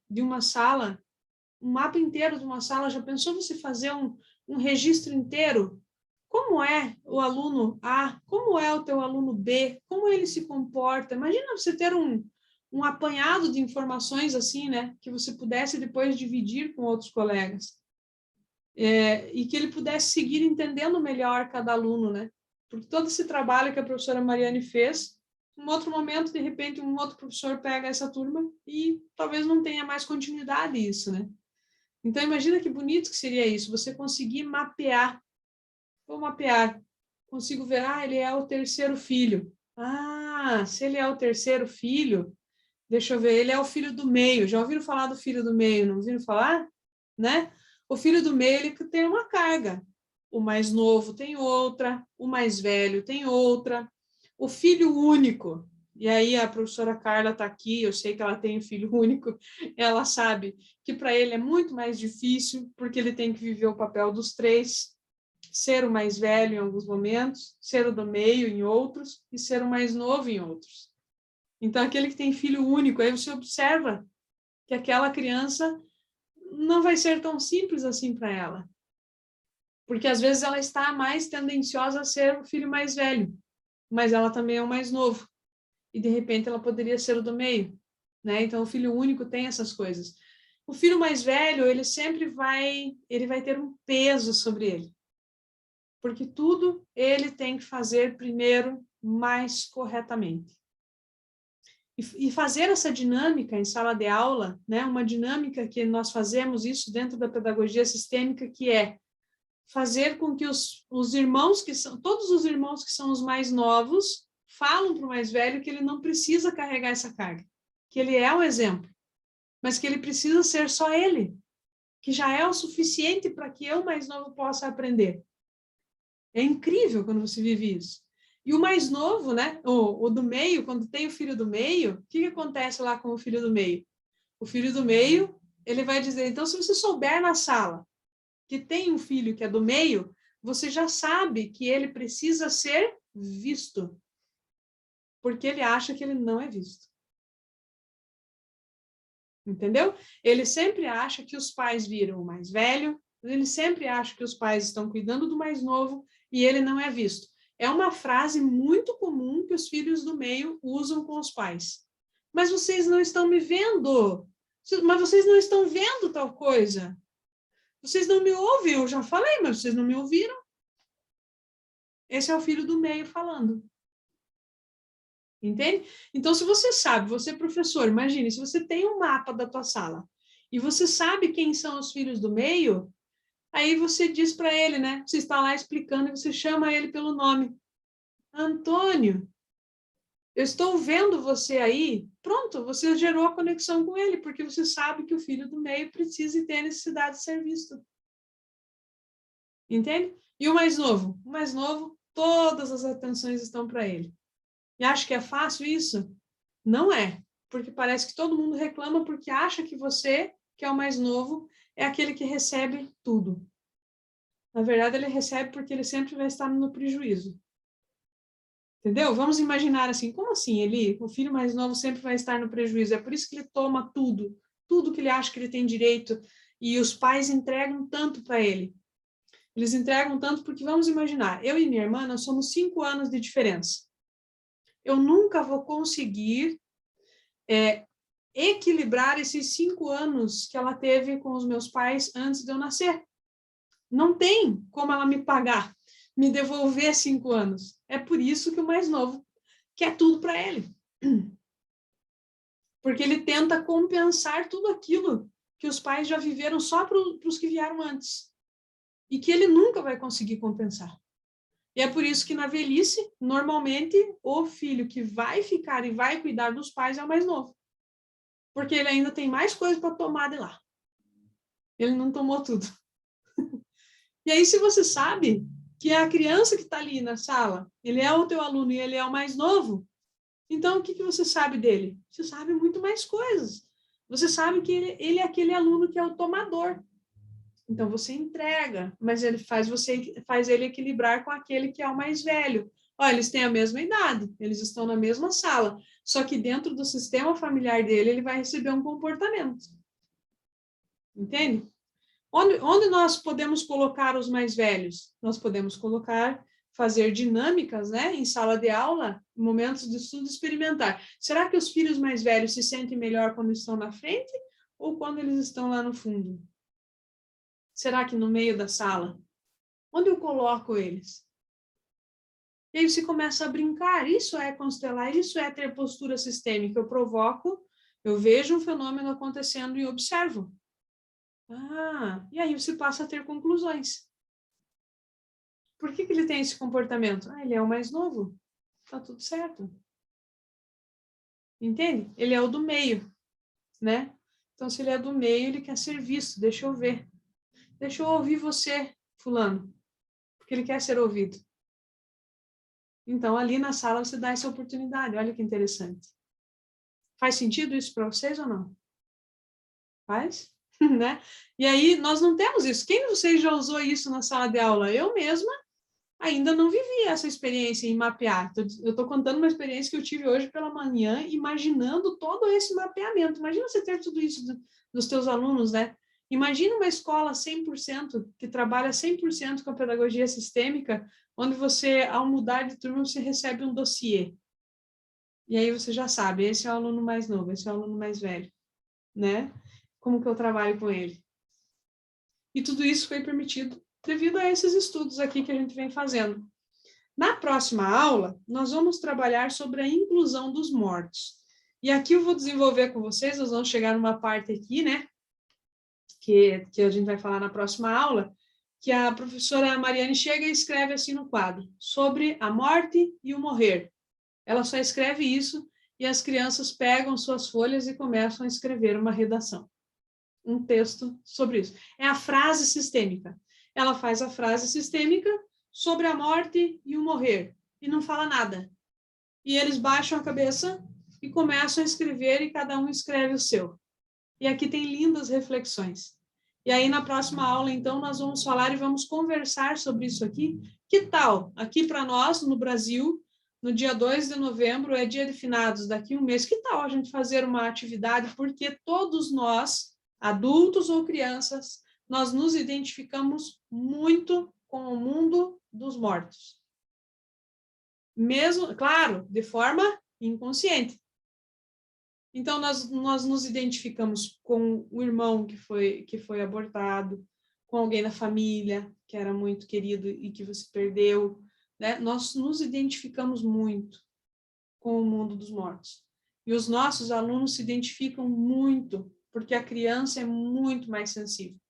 um mapa inteiro de uma sala. Já pensou você fazer um registro inteiro? Como é o aluno A? Como é o teu aluno B? Como ele se comporta? Imagina você ter um apanhado de informações assim, né? Que você pudesse depois dividir com outros colegas. E que ele pudesse seguir entendendo melhor cada aluno, né? Porque todo esse trabalho que a professora Mariane fez, em outro momento, de repente, um outro professor pega essa turma e talvez não tenha mais continuidade isso, né? Então, imagina que bonito que seria isso, você conseguir mapear. Vou mapear. Consigo ver, ele é o 3º filho. Se ele é o 3º filho, deixa eu ver, ele é o filho do meio. Já ouviram falar do filho do meio? Não ouviram falar? Né? O filho do meio, ele tem uma carga. O mais novo tem outra, o mais velho tem outra. O filho único, e aí a professora Carla está aqui, eu sei que ela tem um filho único, ela sabe que para ele é muito mais difícil, porque ele tem que viver o papel dos 3, ser o mais velho em alguns momentos, ser o do meio em outros, e ser o mais novo em outros. Então, aquele que tem filho único, aí você observa que aquela criança não vai ser tão simples assim para ela. Porque, às vezes, ela está mais tendenciosa a ser o filho mais velho, mas ela também é o mais novo. E, de repente, ela poderia ser o do meio, né? Então, o filho único tem essas coisas. O filho mais velho, ele sempre vai ter um peso sobre ele. Porque tudo ele tem que fazer primeiro mais corretamente. E fazer essa dinâmica em sala de aula, né, uma dinâmica que nós fazemos isso dentro da pedagogia sistêmica, que é fazer com que os irmãos que são, todos os irmãos que são os mais novos, falam para o mais velho que ele não precisa carregar essa carga, que ele é o exemplo, mas que ele precisa ser só ele, que já é o suficiente para que eu, mais novo, possa aprender. É incrível quando você vive isso. E o mais novo, né, o do meio, quando tem o filho do meio, o que acontece lá com o filho do meio? O filho do meio, ele vai dizer, então, se você souber na sala que tem um filho que é do meio, você já sabe que ele precisa ser visto, porque ele acha que ele não é visto. Entendeu? Ele sempre acha que os pais viram o mais velho, ele sempre acha que os pais estão cuidando do mais novo e ele não é visto. É uma frase muito comum que os filhos do meio usam com os pais. Mas vocês não estão me vendo. Mas vocês não estão vendo tal coisa. Vocês não me ouvem. Eu já falei, mas vocês não me ouviram. Esse é o filho do meio falando. Entende? Então, se você sabe, você é professor, imagine, se você tem um mapa da tua sala e você sabe quem são os filhos do meio, aí você diz para ele, né? Você está lá explicando e você chama ele pelo nome. Antônio, eu estou vendo você aí. Pronto, você gerou a conexão com ele, porque você sabe que o filho do meio precisa e tem a necessidade de ser visto. Entende? E o mais novo? O mais novo, todas as atenções estão para ele. E acha que é fácil isso? Não é, porque parece que todo mundo reclama porque acha que você, que é o mais novo, é aquele que recebe tudo. Na verdade, ele recebe porque ele sempre vai estar no prejuízo. Entendeu? Vamos imaginar assim, como assim? O filho mais novo sempre vai estar no prejuízo. É por isso que ele toma tudo, tudo que ele acha que ele tem direito, e os pais entregam tanto para ele. Eles entregam tanto porque, vamos imaginar, eu e minha irmã, nós somos 5 anos de diferença. Eu nunca vou conseguir equilibrar esses 5 anos que ela teve com os meus pais antes de eu nascer. Não tem como ela me pagar, me devolver 5 anos. É por isso que o mais novo quer tudo para ele. Porque ele tenta compensar tudo aquilo que os pais já viveram só para os que vieram antes. E que ele nunca vai conseguir compensar. E é por isso que na velhice, normalmente, o filho que vai ficar e vai cuidar dos pais é o mais novo. Porque ele ainda tem mais coisa para tomar de lá. Ele não tomou tudo. E aí, se você sabe que é a criança que está ali na sala, ele é o teu aluno e ele é o mais novo, então o que você sabe dele? Você sabe muito mais coisas. Você sabe que ele é aquele aluno que é o tomador. Então você entrega, mas ele faz ele equilibrar com aquele que é o mais velho. Olha, eles têm a mesma idade, eles estão na mesma sala, só que dentro do sistema familiar dele, ele vai receber um comportamento. Entende? Onde nós podemos colocar os mais velhos? Nós podemos fazer dinâmicas, né, em sala de aula, momentos de estudo experimentar. Será que os filhos mais velhos se sentem melhor quando estão na frente ou quando eles estão lá no fundo? Será que no meio da sala? Onde eu coloco eles? E aí você começa a brincar. Isso é constelar, isso é ter postura sistêmica. Eu provoco, eu vejo um fenômeno acontecendo e observo. E aí você passa a ter conclusões. Por que ele tem esse comportamento? Ele é o mais novo. Tá tudo certo. Entende? Ele é o do meio, né? Então, se ele é do meio, ele quer ser visto. Deixa eu ver. Deixa eu ouvir você, fulano. Porque ele quer ser ouvido. Então, ali na sala, você dá essa oportunidade. Olha que interessante. Faz sentido isso para vocês ou não? Faz? Né? E aí, nós não temos isso. Quem de vocês já usou isso na sala de aula? Eu mesma ainda não vivi essa experiência em mapear. Eu estou contando uma experiência que eu tive hoje pela manhã, imaginando todo esse mapeamento. Imagina você ter tudo isso dos teus alunos, né? Imagina uma escola 100%, que trabalha 100% com a pedagogia sistêmica, onde você, ao mudar de turma, você recebe um dossiê. E aí você já sabe, esse é o aluno mais novo, esse é o aluno mais velho, né? Como que eu trabalho com ele? E tudo isso foi permitido devido a esses estudos aqui que a gente vem fazendo. Na próxima aula, nós vamos trabalhar sobre a inclusão dos mortos. E aqui eu vou desenvolver com vocês, nós vamos chegar numa parte aqui, né, que a gente vai falar na próxima aula, que a professora Mariane chega e escreve assim no quadro, sobre a morte e o morrer. Ela só escreve isso e as crianças pegam suas folhas e começam a escrever uma redação, um texto sobre isso. É a frase sistêmica. Ela faz a frase sistêmica sobre a morte e o morrer e não fala nada. E eles baixam a cabeça e começam a escrever e cada um escreve o seu. E aqui tem lindas reflexões. E aí, na próxima aula, então, nós vamos falar e vamos conversar sobre isso aqui. Que tal? Aqui para nós, no Brasil, no dia 2 de novembro, é dia de finados, daqui um mês. Que tal a gente fazer uma atividade? Porque todos nós, adultos ou crianças, nós nos identificamos muito com o mundo dos mortos. Mesmo, claro, de forma inconsciente. Então, nós nos identificamos com o irmão que foi abortado, com alguém da família que era muito querido e que você perdeu, né? Nós nos identificamos muito com o mundo dos mortos. E os nossos alunos se identificam muito, porque a criança é muito mais sensível.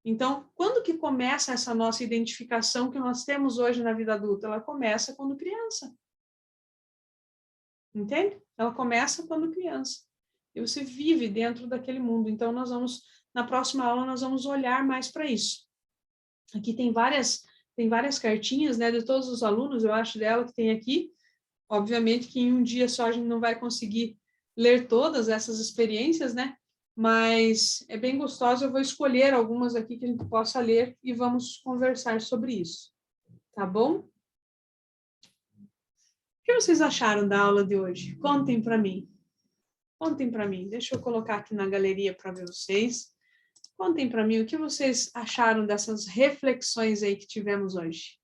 Então, quando que começa essa nossa identificação que nós temos hoje na vida adulta? Ela começa quando criança. Entende? Ela começa quando criança. E você vive dentro daquele mundo. Então, na próxima aula, nós vamos olhar mais para isso. Aqui tem várias cartinhas, né, de todos os alunos, eu acho, dela que tem aqui. Obviamente que em um dia só a gente não vai conseguir ler todas essas experiências, né? Mas é bem gostoso. Eu vou escolher algumas aqui que a gente possa ler e vamos conversar sobre isso. Tá bom? O que vocês acharam da aula de hoje? Contem para mim. Contem para mim. Deixa eu colocar aqui na galeria para ver vocês. Contem para mim o que vocês acharam dessas reflexões aí que tivemos hoje.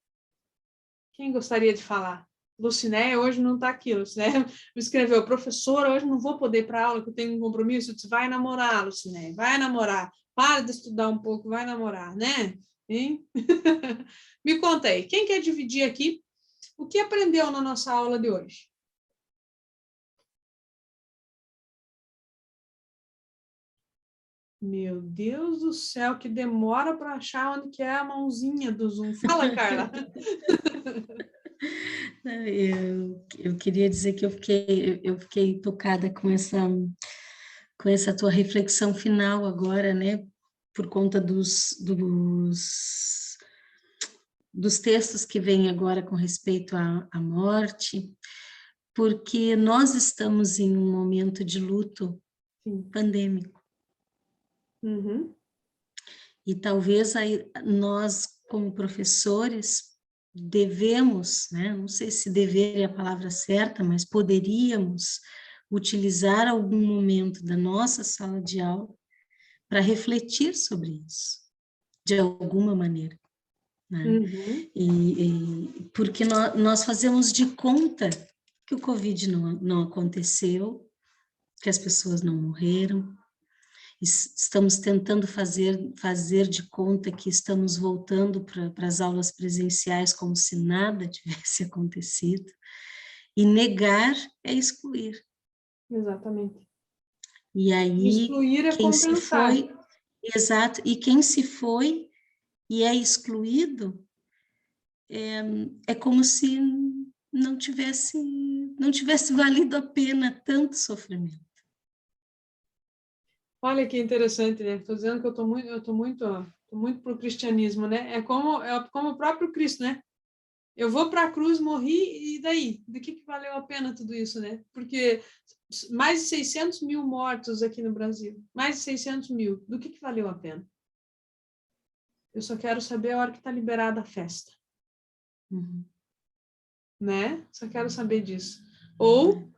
Quem gostaria de falar? Lucinéia hoje não está aqui. Lucinéia me escreveu, professora, hoje não vou poder ir para aula, que eu tenho um compromisso. Eu disse, vai namorar, Lucinéia, vai namorar. Para de estudar um pouco, vai namorar, né? Hein? Me conta aí, quem quer dividir aqui o que aprendeu na nossa aula de hoje? Meu Deus do céu, que demora para achar onde que é a mãozinha do Zoom. Fala, Carla. Eu queria dizer que eu fiquei tocada com essa tua reflexão final agora, né? Por conta dos textos que vêm agora com respeito à morte, porque nós estamos em um momento de luto pandêmico. Uhum. E talvez aí nós, como professores, devemos, né, não sei se dever é a palavra certa, mas poderíamos utilizar algum momento da nossa sala de aula para refletir sobre isso, de alguma maneira. Né? Uhum. Porque nós fazemos de conta que o Covid não aconteceu, que as pessoas não morreram, estamos tentando fazer de conta que estamos voltando para as aulas presenciais como se nada tivesse acontecido, e negar é excluir. Exatamente. E aí, excluir é quem compensar. se foi, exato, e quem se foi e é excluído, é como se não tivesse valido a pena tanto sofrimento. Olha que interessante, né? Estou dizendo que eu tô muito pro cristianismo, né? É como o próprio Cristo, né? Eu vou para a cruz, morri, e daí? Do que valeu a pena tudo isso, né? Porque mais de 600 mil mortos aqui no Brasil, mais de 600 mil, do que valeu a pena? Eu só quero saber a hora que está liberada a festa. Uhum. Né? Só quero saber disso. Ou,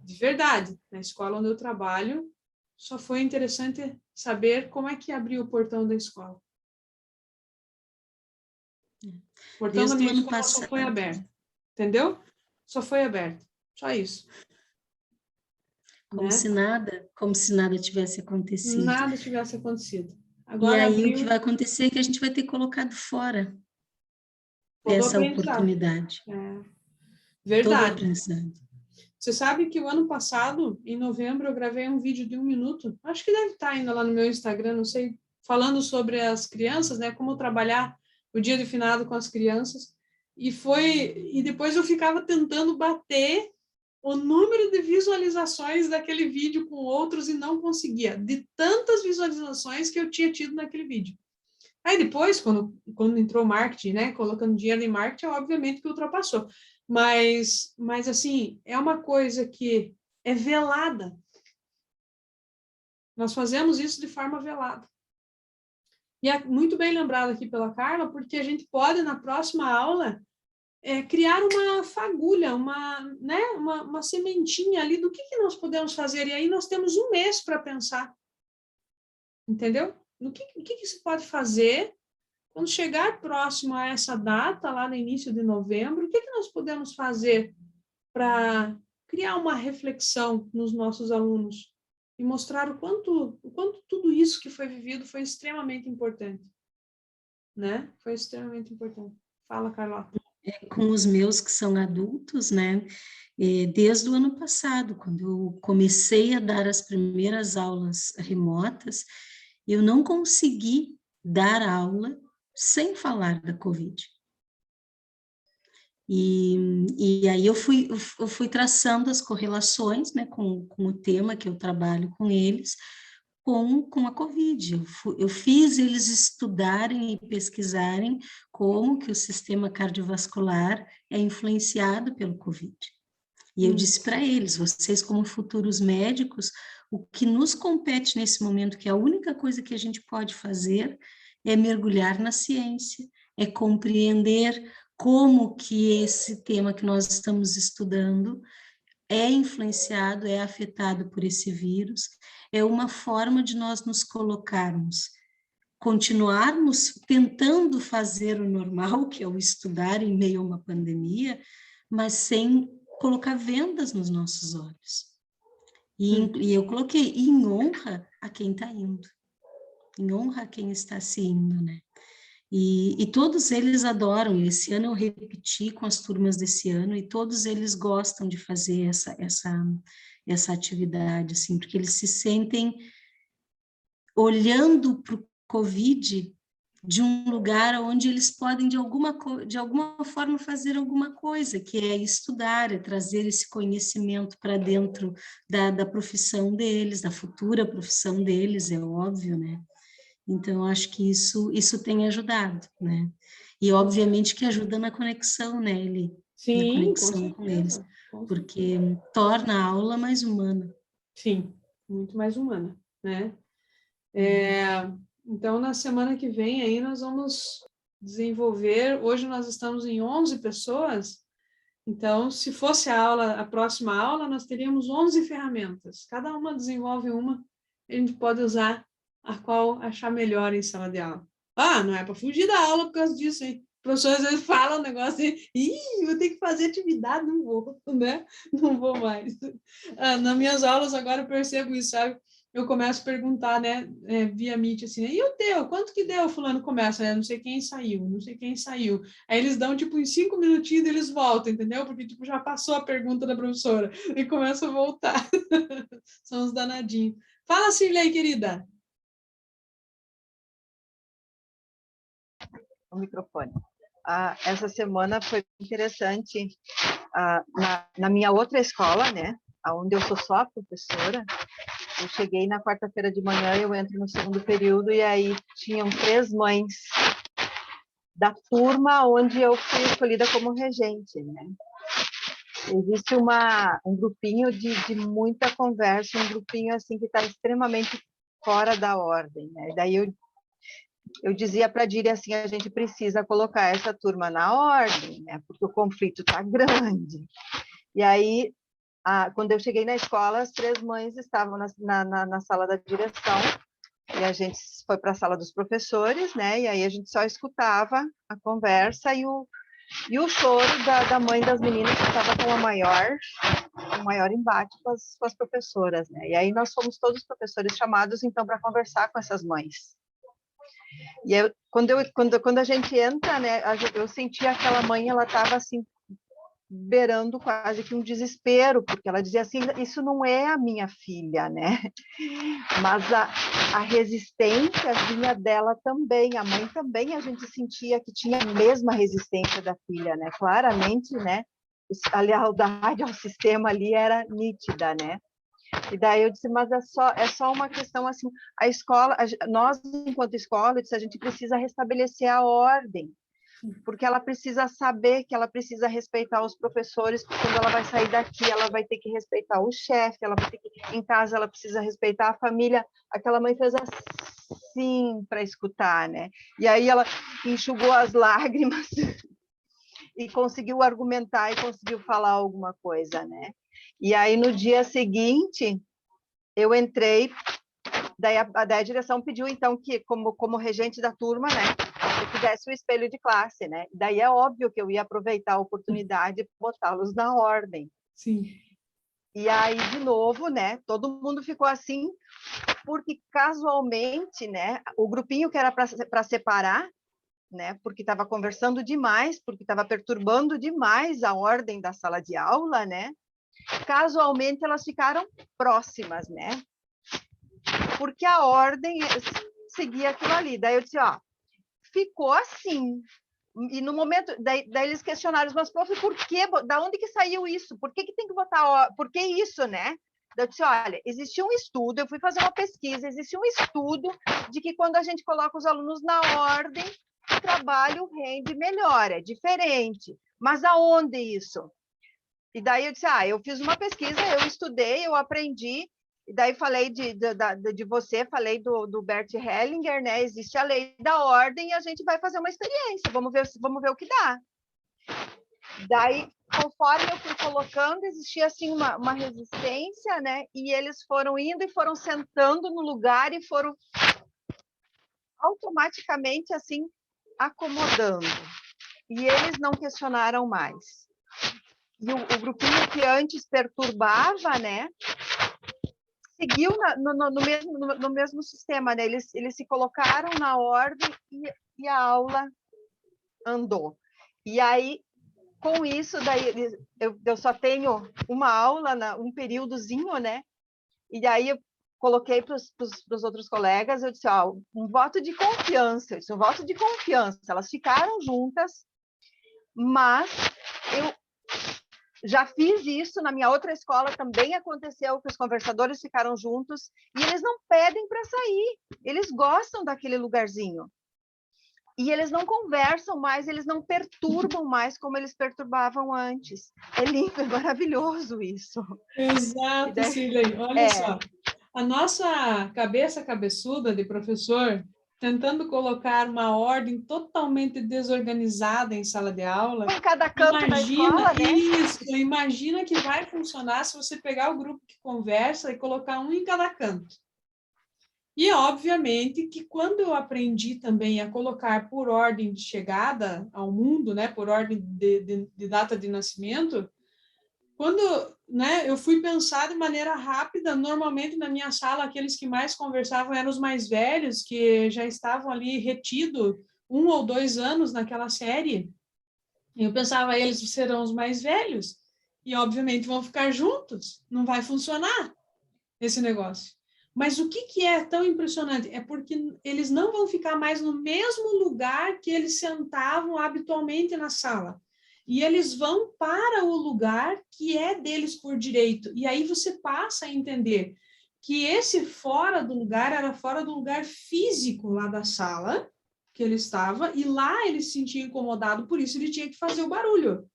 de verdade, na escola onde eu trabalho, só foi interessante saber como é que abriu o portão da escola. O portão da minha escola só foi aberto. Entendeu? Só foi aberto. Só isso. Como se nada tivesse acontecido. Nada tivesse acontecido. Agora, e aí abriu... o que vai acontecer é que a gente vai ter colocado fora essa oportunidade. Verdade. Você sabe que o ano passado, em novembro, eu gravei um vídeo de 1 minuto. Acho que deve estar ainda lá no meu Instagram, não sei. falando sobre as crianças, né? Como trabalhar o dia de finado com as crianças. E depois eu ficava tentando bater o número de visualizações daquele vídeo com outros e não conseguia, de tantas visualizações que eu tinha tido naquele vídeo. Aí depois, quando entrou o marketing, né, colocando dinheiro em marketing, obviamente que ultrapassou. Mas assim, é uma coisa que é velada. Nós fazemos isso de forma velada. E é muito bem lembrado aqui pela Carla, porque a gente pode, na próxima aula, criar uma fagulha, uma sementinha ali do que nós podemos fazer. E aí nós temos um mês para pensar. Entendeu? O que se pode fazer quando chegar próximo a essa data, lá no início de novembro, o que nós podemos fazer para criar uma reflexão nos nossos alunos e mostrar o quanto tudo isso que foi vivido foi extremamente importante, né? Foi extremamente importante. Fala, Carlota. Com os meus que são adultos, né? Desde o ano passado, quando eu comecei a dar as primeiras aulas remotas, eu não consegui dar aula sem falar da Covid. E aí eu fui traçando as correlações, né, com o tema que eu trabalho com eles, com a Covid. Eu fiz eles estudarem e pesquisarem como que o sistema cardiovascular é influenciado pelo Covid. E eu disse para eles, vocês como futuros médicos, o que nos compete nesse momento, que a única coisa que a gente pode fazer é mergulhar na ciência, é compreender como que esse tema que nós estamos estudando é influenciado, é afetado por esse vírus, é uma forma de nós nos colocarmos, continuarmos tentando fazer o normal, que é o estudar em meio a uma pandemia, mas sem colocar vendas nos nossos olhos. E eu coloquei em honra a quem está indo, em honra a quem está se indo, né? E todos eles adoram. Esse ano eu repeti com as turmas desse ano e todos eles gostam de fazer essa atividade, assim, porque eles se sentem olhando para o Covid de um lugar onde eles podem, de alguma forma, fazer alguma coisa, que é estudar, é trazer esse conhecimento para dentro da profissão deles, da futura profissão deles, é óbvio, né? Então, eu acho que isso tem ajudado, né? E, obviamente, que ajuda na conexão, né, Eli? Sim, na conexão com eles, porque torna a aula mais humana. Sim, muito mais humana, né? Então, na semana que vem aí nós vamos desenvolver, hoje nós estamos em 11 pessoas, então, se fosse a próxima aula, nós teríamos 11 ferramentas, cada uma desenvolve uma, a gente pode usar a qual achar melhor em sala de aula. Ah, não é para fugir da aula por causa disso, hein? O professor às vezes fala um negócio e vou ter que fazer atividade, não vou, né? Não vou mais. Nas minhas aulas agora eu percebo isso, sabe? Eu começo a perguntar, né, via Meet, assim, e o teu? Quanto que deu? Fulano começa, né? Não sei quem saiu, não sei quem saiu. Aí eles dão, tipo, em 5 minutinhos e eles voltam, entendeu? Porque, tipo, já passou a pergunta da professora e começa a voltar. São os danadinhos. Fala, Cirlei, querida. O microfone. Essa semana foi interessante. Na minha outra escola, né, onde eu sou só professora, eu cheguei na quarta-feira de manhã, eu entro no segundo período e aí tinham 3 mães da turma onde eu fui escolhida como regente, né? Existe um grupinho de muita conversa, um grupinho assim que está extremamente fora da ordem, né? Daí eu dizia para a Díria assim, a gente precisa colocar essa turma na ordem, né? Porque o conflito está grande. E aí, quando eu cheguei na escola, as 3 mães estavam na sala da direção e a gente foi para a sala dos professores, né? E aí a gente só escutava a conversa e o choro da mãe das meninas que estava com o maior embate com as professoras, né? E aí nós fomos todos os professores chamados então para conversar com essas mães. E quando a gente entra, né, eu senti aquela mãe, ela estava assim beirando quase que um desespero, porque ela dizia assim, isso não é a minha filha, né? Mas a resistência vinha dela também, a mãe também, a gente sentia que tinha a mesma resistência da filha, né? Claramente, né? A lealdade ao sistema ali era nítida, né? E daí eu disse, mas é só uma questão assim, a escola, nós enquanto escola, eu disse, a gente precisa restabelecer a ordem, porque ela precisa saber que ela precisa respeitar os professores, porque quando ela vai sair daqui, ela vai ter que respeitar o chefe, ela vai ter que, em casa, ela precisa respeitar a família. Aquela mãe fez assim para escutar, né? E aí ela enxugou as lágrimas e conseguiu argumentar e conseguiu falar alguma coisa, né? E aí, no dia seguinte, eu entrei, daí a direção pediu, então, que, como regente da turma, né, eu fizesse o espelho de classe, né? Daí é óbvio que eu ia aproveitar a oportunidade e botá-los na ordem. Sim. E aí, de novo, né, todo mundo ficou assim, porque casualmente, né, o grupinho que era para separar, né, porque estava conversando demais, porque estava perturbando demais a ordem da sala de aula, né? Casualmente elas ficaram próximas, né? Porque a ordem seguia aquilo ali. Daí eu disse, ó, ficou assim. E no momento, daí eles questionaram, mas prof, por quê? Da onde que saiu isso? Por que tem que botar, por que isso, né? Eu disse, olha, existe um estudo, eu fui fazer uma pesquisa, existe um estudo de que quando a gente coloca os alunos na ordem, o trabalho rende melhor, é diferente. Mas aonde isso? E daí eu disse, eu fiz uma pesquisa, eu estudei, eu aprendi, e daí falei de você, falei do Bert Hellinger, né? Existe a lei da ordem e a gente vai fazer uma experiência, vamos ver o que dá. Daí, conforme eu fui colocando, existia assim uma resistência, né? E eles foram indo e foram sentando no lugar e foram automaticamente assim acomodando. E eles não questionaram mais. E o grupinho que antes perturbava, né, seguiu no mesmo sistema, né? Eles se colocaram na ordem e a aula andou. E aí, com isso, daí eu só tenho uma aula, um períodozinho, né? E aí eu coloquei para os outros colegas, eu disse, um voto de confiança, eu disse, um voto de confiança. Elas ficaram juntas, mas eu já fiz isso na minha outra escola, também aconteceu que os conversadores ficaram juntos e eles não pedem para sair, eles gostam daquele lugarzinho. E eles não conversam mais, eles não perturbam mais como eles perturbavam antes. É lindo, é maravilhoso isso. Exato, daí... Cirlei. Olha só, a nossa cabeçuda de professor, tentando colocar uma ordem totalmente desorganizada em sala de aula. Em cada canto da escola, né? Isso, imagina que vai funcionar se você pegar o grupo que conversa e colocar um em cada canto. E, obviamente, que quando eu aprendi também a colocar por ordem de chegada ao mundo, né, por ordem de data de nascimento, quando, né, eu fui pensar de maneira rápida, normalmente na minha sala, aqueles que mais conversavam eram os mais velhos, que já estavam ali retidos 1 ou 2 anos naquela série. Eu pensava, eles serão os mais velhos e, obviamente, vão ficar juntos. Não vai funcionar esse negócio. Mas o que é tão impressionante? É porque eles não vão ficar mais no mesmo lugar que eles sentavam habitualmente na sala. E eles vão para o lugar que é deles por direito. E aí você passa a entender que esse fora do lugar era fora do lugar físico lá da sala que ele estava, e lá ele se sentia incomodado, por isso ele tinha que fazer o barulho.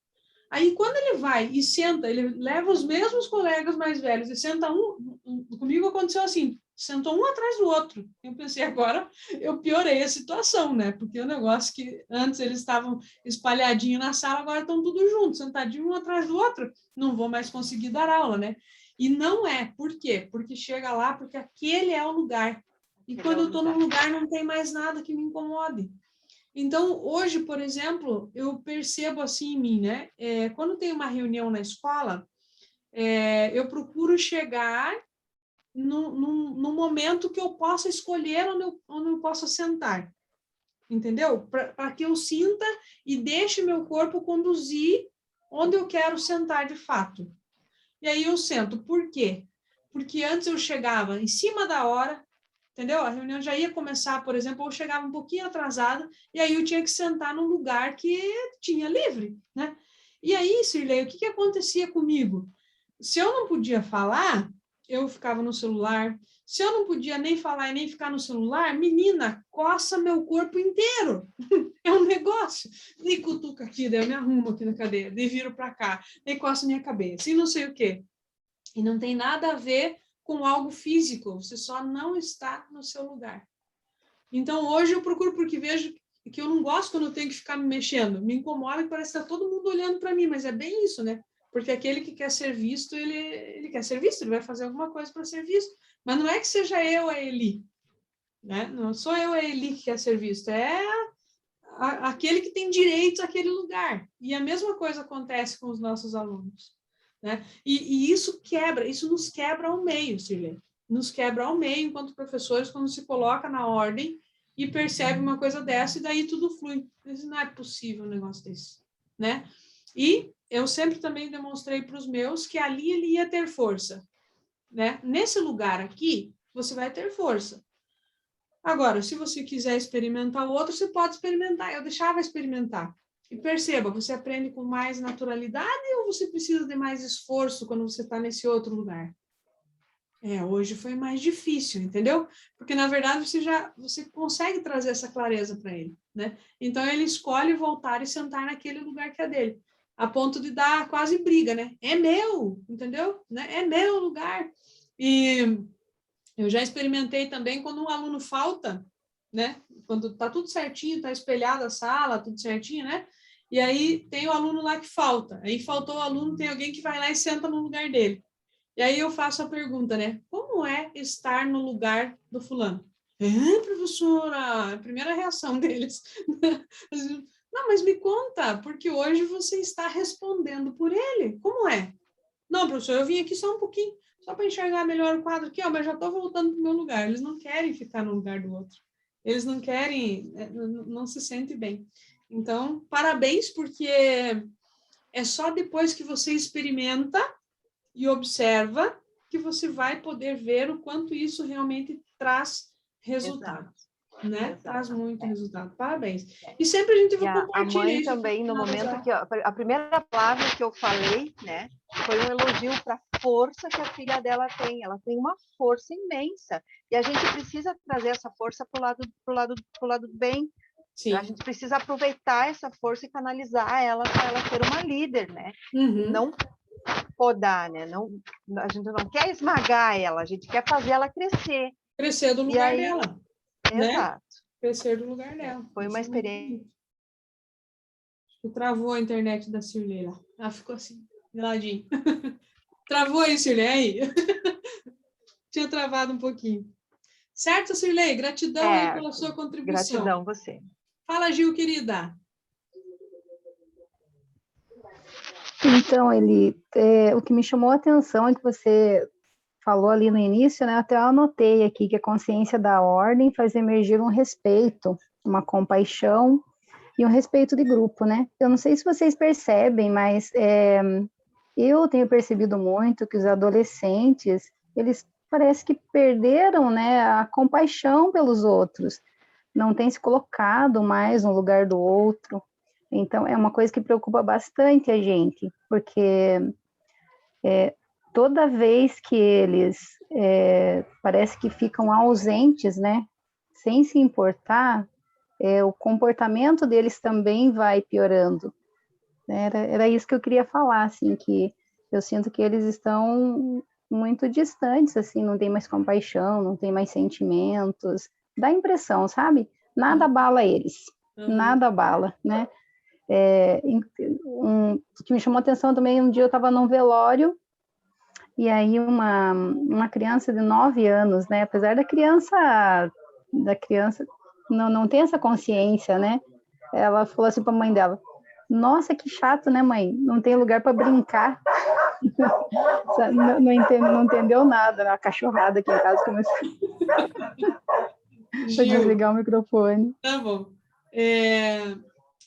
Aí, quando ele vai e senta, ele leva os mesmos colegas mais velhos e senta comigo aconteceu assim, sentou um atrás do outro. Eu pensei, agora eu piorei a situação, né? Porque o negócio que antes eles estavam espalhadinhos na sala, agora estão tudo juntos, sentadinho um atrás do outro. Não vou mais conseguir dar aula, né? E não é. Por quê? Porque chega lá, porque aquele é o lugar. E quando eu estou num lugar, não tem mais nada que me incomode. Então, hoje, por exemplo, eu percebo assim em mim, né? Quando tem uma reunião na escola, eu procuro chegar no momento que eu possa escolher onde eu possa sentar, entendeu? Para que eu sinta e deixe meu corpo conduzir onde eu quero sentar de fato. E aí eu sento. Por quê? Porque antes eu chegava em cima da hora, entendeu? A reunião já ia começar, por exemplo, eu chegava um pouquinho atrasada, e aí eu tinha que sentar num lugar que tinha livre, né? E aí, Cirlei, o que acontecia comigo? Se eu não podia falar, eu ficava no celular. Se eu não podia nem falar e nem ficar no celular, menina, coça meu corpo inteiro. É um negócio. Nem cutuca aqui, daí eu me arrumo aqui na cadeira, daí viro para cá, daí coça minha cabeça, e não sei o quê. E não tem nada a ver com algo físico, você só não está no seu lugar. Então, hoje eu procuro, porque vejo que eu não gosto quando eu tenho que ficar me mexendo. Me incomoda que parece que está todo mundo olhando para mim, mas é bem isso, né? Porque aquele que quer ser visto, ele quer ser visto, ele vai fazer alguma coisa para ser visto. Mas não é que seja eu a Eli, né? Não sou eu a Eli que quer ser visto, é aquele que tem direito àquele lugar. E a mesma coisa acontece com os nossos alunos, né? E isso nos quebra ao meio, Cirlei. Nos quebra ao meio, enquanto professores, quando se coloca na ordem e percebe uma coisa dessa, e daí tudo flui. Isso não é possível um negócio desse, né? E eu sempre também demonstrei para os meus que ali ele ia ter força, né? Nesse lugar aqui, você vai ter força. Agora, se você quiser experimentar o outro, você pode experimentar. Eu deixava experimentar. E perceba, você aprende com mais naturalidade ou você precisa de mais esforço quando você está nesse outro lugar? Hoje foi mais difícil, entendeu? Porque, na verdade, você consegue trazer essa clareza para ele, né? Então, ele escolhe voltar e sentar naquele lugar que é dele, a ponto de dar quase briga, né? É meu, entendeu? Né? É meu lugar. E eu já experimentei também quando um aluno falta, né? Quando tá tudo certinho, tá espelhada a sala, tudo certinho, né? E aí tem o aluno lá que falta. Aí faltou o aluno, tem alguém que vai lá e senta no lugar dele. E aí eu faço a pergunta, né? Como é estar no lugar do fulano? Professora, a primeira reação deles. Não, mas me conta, porque hoje você está respondendo por ele. Como é? Não, professor, eu vim aqui só um pouquinho, só para enxergar melhor o quadro aqui, ó, mas já estou voltando para o meu lugar. Eles não querem ficar no lugar do outro. Eles não querem, não se sentem bem. Então, parabéns, porque é só depois que você experimenta e observa que você vai poder ver o quanto isso realmente traz resultado. Né? Exato. Traz muito resultado. Parabéns. E sempre a gente vai compartilhar a mãe isso. Também, no momento que a primeira palavra que eu falei, né, foi um elogio para a força que a filha dela tem. Ela tem uma força imensa. E a gente precisa trazer essa força para o lado do bem. Sim. A gente precisa aproveitar essa força e canalizar ela para ela ser uma líder, né? Uhum. Não podar, né? Não, a gente não quer esmagar ela, a gente quer fazer ela crescer. Crescer do lugar dela. Exato. Né? Crescer do lugar dela. Foi uma experiência. Travou a internet da Cirlei lá. Ela ficou assim, de ladinho. Travou aí, Cirlei, aí. Tinha travado um pouquinho. Certo, Cirlei? Gratidão aí pela sua contribuição. Gratidão, você. Fala, Gil, querida. Então, Eli, o que me chamou a atenção é que você falou ali no início, né? Até eu anotei aqui que a consciência da ordem faz emergir um respeito, uma compaixão e um respeito de grupo, né? Eu não sei se vocês percebem, mas eu tenho percebido muito que os adolescentes, eles parece que perderam, né, a compaixão pelos outros, não têm se colocado mais no lugar do outro. Então, é uma coisa que preocupa bastante a gente, porque toda vez que eles parece que ficam ausentes, né, sem se importar, o comportamento deles também vai piorando. Era isso que eu queria falar, assim, que eu sinto que eles estão muito distantes, assim, não tem mais compaixão, não tem mais sentimentos, dá impressão, sabe? Nada abala eles, nada abala, né? O que me chamou a atenção também, um dia eu estava num velório, e aí uma criança de 9 anos, né? Apesar da criança não tem essa consciência, né? Ela falou assim para a mãe dela: nossa, que chato, né, mãe? Não tem lugar para brincar. não entendeu nada, né? A cachorrada aqui em casa começou a desligar o microfone. Tá bom.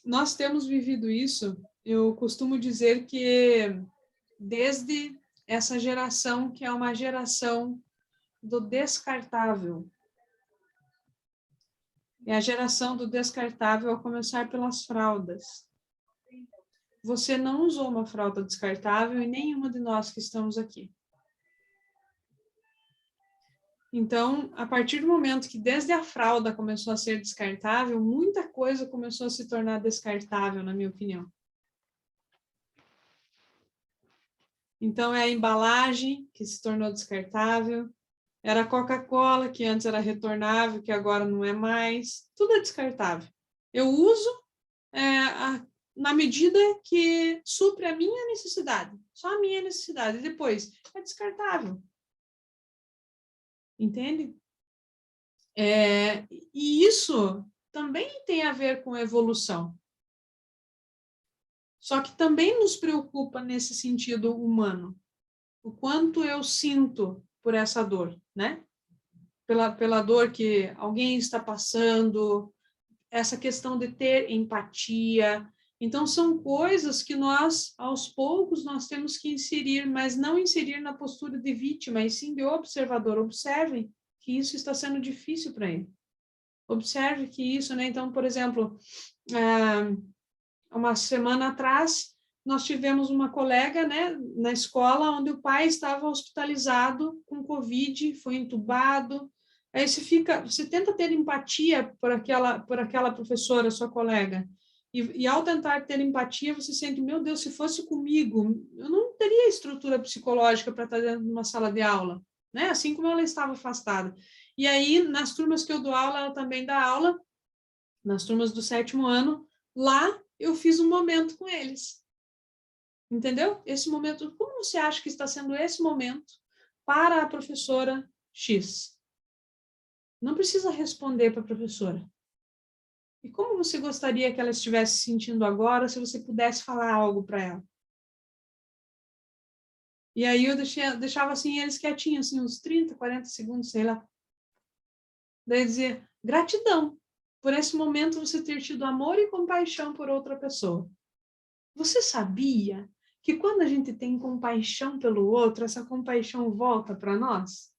Nós temos vivido isso eu costumo dizer que desde essa geração, que é uma geração do descartável, é a geração do descartável, a começar pelas fraldas. Você não usou uma fralda descartável e nenhuma de nós que estamos aqui. Então, a partir do momento que desde a fralda começou a ser descartável, muita coisa começou a se tornar descartável, na minha opinião. Então, é a embalagem que se tornou descartável, era a Coca-Cola, que antes era retornável, que agora não é mais, tudo é descartável. Eu uso na medida que supre a minha necessidade, só a minha necessidade, e depois é descartável. Entende? E isso também tem a ver com evolução. Só que também nos preocupa nesse sentido humano. O quanto eu sinto por essa dor, né? Pela dor que alguém está passando, essa questão de ter empatia. Então, são coisas que nós, aos poucos, nós temos que inserir, mas não inserir na postura de vítima, e sim de observador. Observem que isso está sendo difícil para ele. Observe que isso, né? Então, por exemplo, uma semana atrás, nós tivemos uma colega, né, na escola, onde o pai estava hospitalizado com Covid, foi entubado. Aí você tenta ter empatia por aquela professora, sua colega, e ao tentar ter empatia, você sente, meu Deus, se fosse comigo, eu não teria estrutura psicológica para estar dentro de uma sala de aula, né? Assim como ela estava afastada. E aí, nas turmas que eu dou aula, ela também dá aula, nas turmas do 7º ano, lá eu fiz um momento com eles. Entendeu? Esse momento, como você acha que está sendo esse momento para a professora X? Não precisa responder para a professora. E como você gostaria que ela estivesse se sentindo agora, se você pudesse falar algo para ela? E aí eu deixava assim eles quietinhos, assim, uns 30, 40 segundos, sei lá. Daí eu dizia, gratidão por esse momento você ter tido amor e compaixão por outra pessoa. Você sabia que quando a gente tem compaixão pelo outro, essa compaixão volta para nós?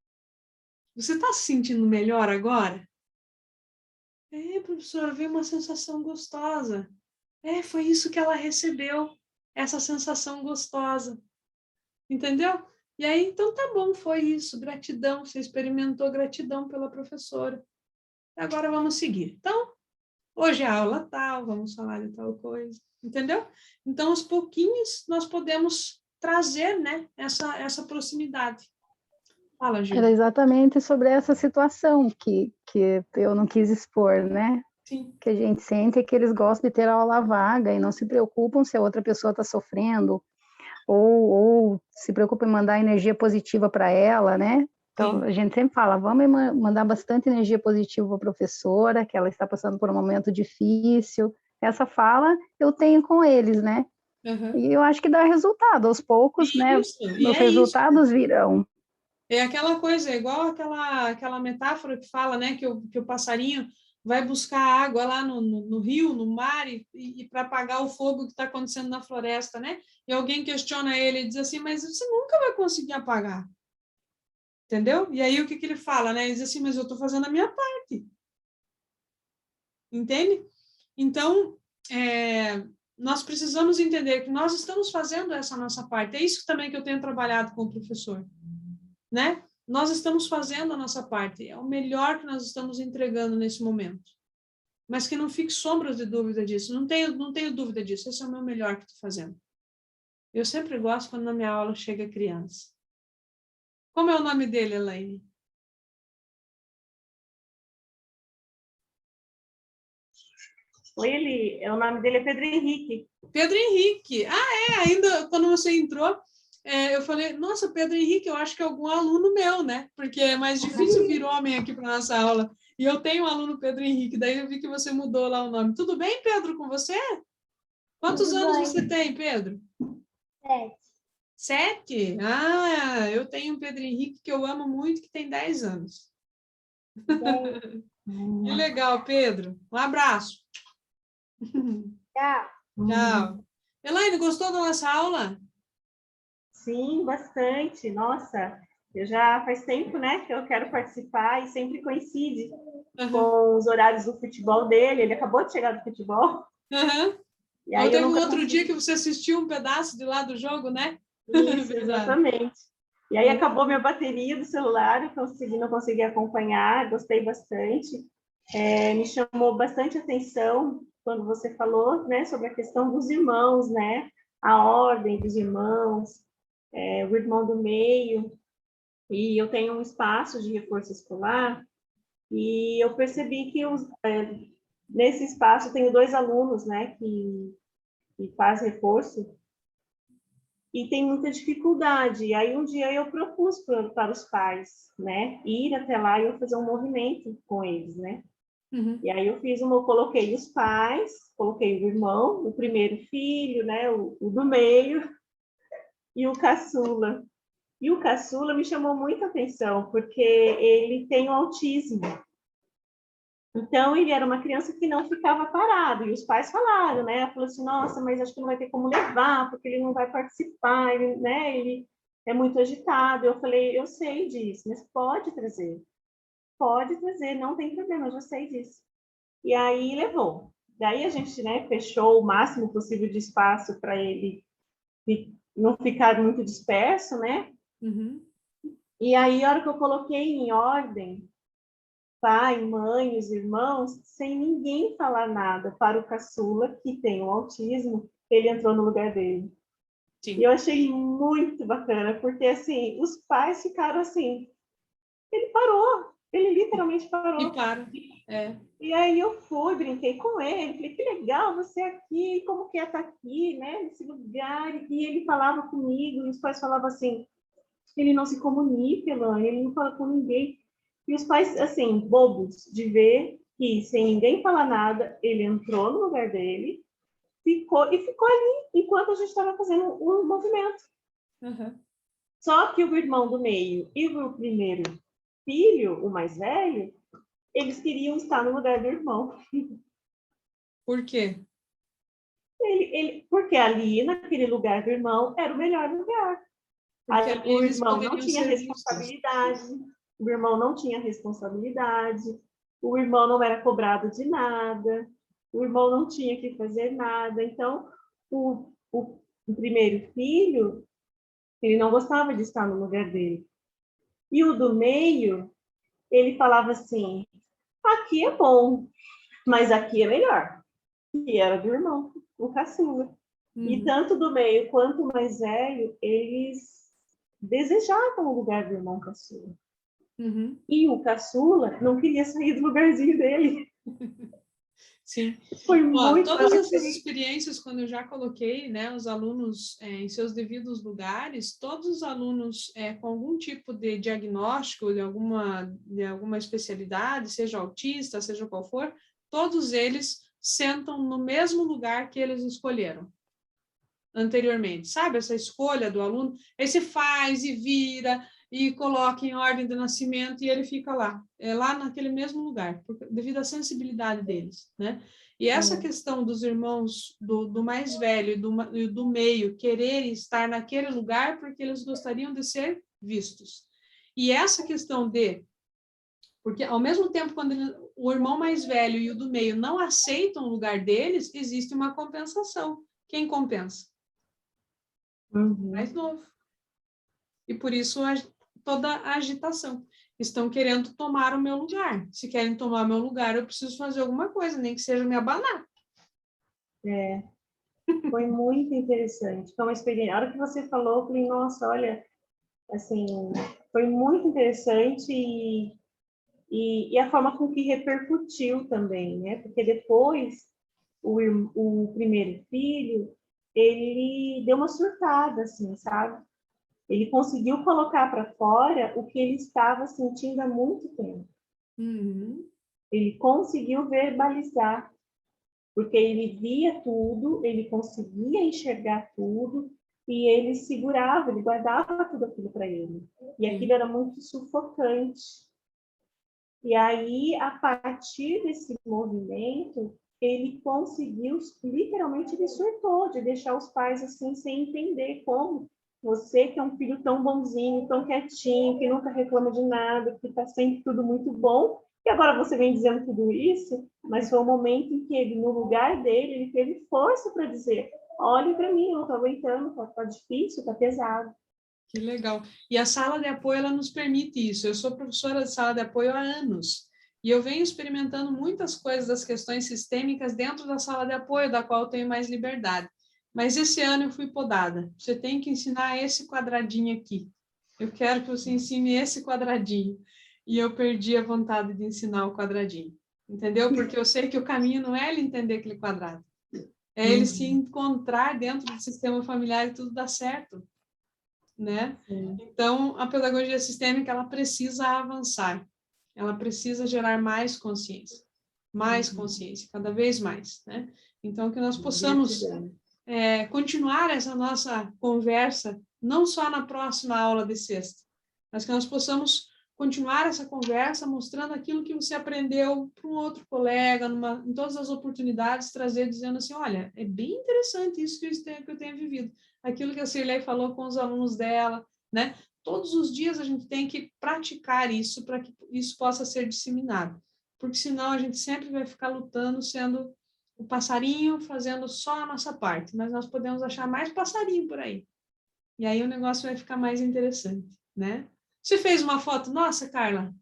Você está se sentindo melhor agora? Professora, veio uma sensação gostosa. Foi isso que ela recebeu, essa sensação gostosa. Entendeu? E aí, então tá bom, foi isso, gratidão, você experimentou gratidão pela professora. Agora vamos seguir. Então, hoje a aula tal, vamos falar de tal coisa, entendeu? Então, aos pouquinhos, nós podemos trazer, né, essa proximidade. Fala, Gil. Era exatamente sobre essa situação que eu não quis expor, né? Sim. Que a gente sente que eles gostam de ter aula vaga e não se preocupam se a outra pessoa está sofrendo, ou se preocupam em mandar energia positiva para ela, né? Então, a gente sempre fala, vamos mandar bastante energia positiva para a professora, que ela está passando por um momento difícil. Essa fala eu tenho com eles, né? Uhum. E eu acho que dá resultado, aos poucos, né? Os resultados virão. É aquela coisa, é igual aquela metáfora que fala, né, que o passarinho vai buscar água lá no rio, no mar, e para apagar o fogo que está acontecendo na floresta, né? E alguém questiona ele e diz assim, mas você nunca vai conseguir apagar. Entendeu? E aí o que ele fala, né? Ele diz assim, mas eu estou fazendo a minha parte. Entende? Então, nós precisamos entender que nós estamos fazendo essa nossa parte. É isso também que eu tenho trabalhado com o professor, né? Nós estamos fazendo a nossa parte. É o melhor que nós estamos entregando nesse momento. Mas que não fique sombras de dúvida disso. Não tenho dúvida disso. Esse é o meu melhor que estou fazendo. Eu sempre gosto quando na minha aula chega criança. Como é o nome dele, Elaine? O nome dele é Pedro Henrique. Pedro Henrique. Ainda quando você entrou, eu falei, nossa, Pedro Henrique, eu acho que é algum aluno meu, né? Porque é mais difícil vir homem aqui para nossa aula. E eu tenho um aluno, Pedro Henrique, daí eu vi que você mudou lá o nome. Tudo bem, Pedro, com você? Quantos anos você tem, Pedro? 7? Eu tenho um Pedro Henrique que eu amo muito, que tem 10 anos. Que legal, Pedro. Um abraço. Tchau. Tchau. Elaine, gostou da nossa aula? Sim, bastante. Nossa, eu já faz tempo, né, que eu quero participar e sempre coincide com os horários do futebol dele. Ele acabou de chegar do futebol. Uhum. E aí eu Teve um nunca outro dia consegui. que você assistiu um pedaço de lá do jogo, né? Isso, Verdade. exatamente. E aí acabou minha bateria do celular, eu não consegui acompanhar, gostei bastante. Me chamou bastante atenção quando você falou, né, sobre a questão dos irmãos, né, a ordem dos irmãos, o irmão do meio. E eu tenho um espaço de reforço escolar e eu percebi que nesse espaço eu tenho 2 alunos, né, que faz reforço e tem muita dificuldade. E aí um dia eu propus para os pais, né, ir até lá e eu fazer um movimento com eles, né? Uhum. E aí eu coloquei os pais, coloquei o irmão, o primeiro filho, né, o do meio e o caçula. E o caçula me chamou muita atenção porque ele tem o autismo. Então, ele era uma criança que não ficava parado, e os pais falaram, né? Falou assim, nossa, mas acho que não vai ter como levar, porque ele não vai participar, ele, né? Ele é muito agitado. Eu falei, eu sei disso, mas pode trazer, não tem problema, eu já sei disso. E aí levou. Daí a gente, né, fechou o máximo possível de espaço para ele não ficar muito disperso, né? Uhum. E aí, a hora que eu coloquei em ordem, pai, mãe, os irmãos, sem ninguém falar nada para o caçula, que tem o autismo, ele entrou no lugar dele. Sim. E eu achei muito bacana, porque, assim, os pais ficaram assim, ele parou, ele literalmente E parou. para. É. E aí eu fui, brinquei com ele, falei, que legal você aqui, como que é estar aqui, né, nesse lugar. E ele falava comigo, e os pais falavam assim, ele não se comunica, Elane, ele não fala com ninguém. E os pais, assim, bobos de ver que, sem ninguém falar nada, ele entrou no lugar dele, ficou ali enquanto a gente estava fazendo um movimento. Uhum. Só que o irmão do meio e o primeiro filho, o mais velho, eles queriam estar no lugar do irmão. Por quê? Porque ali, naquele lugar do irmão, era o melhor lugar. Porque ali O eles irmão não poderiam tinha ser vistos. responsabilidade, o irmão não tinha responsabilidade, o irmão não era cobrado de nada, o irmão não tinha que fazer nada. Então, o primeiro filho, ele não gostava de estar no lugar dele. E o do meio, ele falava assim, aqui é bom, mas aqui é melhor. E era do irmão, o caçula. E Uhum. tanto do meio quanto o mais velho, eles desejavam o lugar do irmão caçula. Uhum. E o caçula não queria sair do lugarzinho dele. Sim. Foi Ó, muito... todas essas experiências, quando eu já coloquei, né, os alunos em seus devidos lugares, todos os alunos com algum tipo de diagnóstico, de alguma especialidade, seja autista, seja qual for, todos eles sentam no mesmo lugar que eles escolheram anteriormente, sabe? Essa escolha do aluno, aí você faz e vira e coloca em ordem do nascimento e ele fica lá, lá naquele mesmo lugar, devido à sensibilidade deles, né? E essa questão dos irmãos do mais velho e do meio quererem estar naquele lugar porque eles gostariam de ser vistos. E essa questão porque ao mesmo tempo quando o irmão mais velho e o do meio não aceitam o lugar deles, existe uma compensação. Quem compensa? Mais novo. E por isso toda a agitação. Estão querendo tomar o meu lugar. Se querem tomar o meu lugar, eu preciso fazer alguma coisa, nem que seja me abanar. Foi muito interessante. Foi uma experiência. A hora que você falou, eu falei, nossa, olha, assim, foi muito interessante e a forma com que repercutiu também, né? Porque depois o primeiro filho, ele deu uma surtada, assim, sabe? Ele conseguiu colocar para fora o que ele estava sentindo há muito tempo. Uhum. Ele conseguiu verbalizar, porque ele via tudo, ele conseguia enxergar tudo, e ele segurava, ele guardava tudo aquilo para ele. E aquilo era muito sufocante. E aí, a partir desse movimento, ele conseguiu, literalmente ele surtou, de deixar os pais assim, sem entender como você, que é um filho tão bonzinho, tão quietinho, que nunca reclama de nada, que está sempre tudo muito bom, e agora você vem dizendo tudo isso, mas foi um momento em que ele, no lugar dele, ele teve força para dizer, olhe para mim, eu não estou aguentando, tá difícil, tá pesado. Que legal. E a sala de apoio, ela nos permite isso. Eu sou professora de sala de apoio há anos, e eu venho experimentando muitas coisas das questões sistêmicas dentro da sala de apoio, da qual eu tenho mais liberdade. Mas esse ano eu fui podada. Você tem que ensinar esse quadradinho aqui. Eu quero que você ensine esse quadradinho. E eu perdi a vontade de ensinar o quadradinho. Entendeu? Porque eu sei que o caminho não é ele entender aquele quadrado. É ele se encontrar dentro do sistema familiar e tudo dá certo. Né? Então, a pedagogia sistêmica, ela precisa avançar. Ela precisa gerar mais consciência, cada vez mais, né? Então, que nós possamos continuar essa nossa conversa, não só na próxima aula de sexta, mas que nós possamos continuar essa conversa mostrando aquilo que você aprendeu para um outro colega, em todas as oportunidades, trazer dizendo assim, olha, é bem interessante isso que eu tenho vivido. Aquilo que a Cirlei falou com os alunos dela, né? Todos os dias a gente tem que praticar isso para que isso possa ser disseminado, porque senão a gente sempre vai ficar lutando, sendo o passarinho, fazendo só a nossa parte, mas nós podemos achar mais passarinho por aí. E aí o negócio vai ficar mais interessante, né? Você fez uma foto nossa, Carla?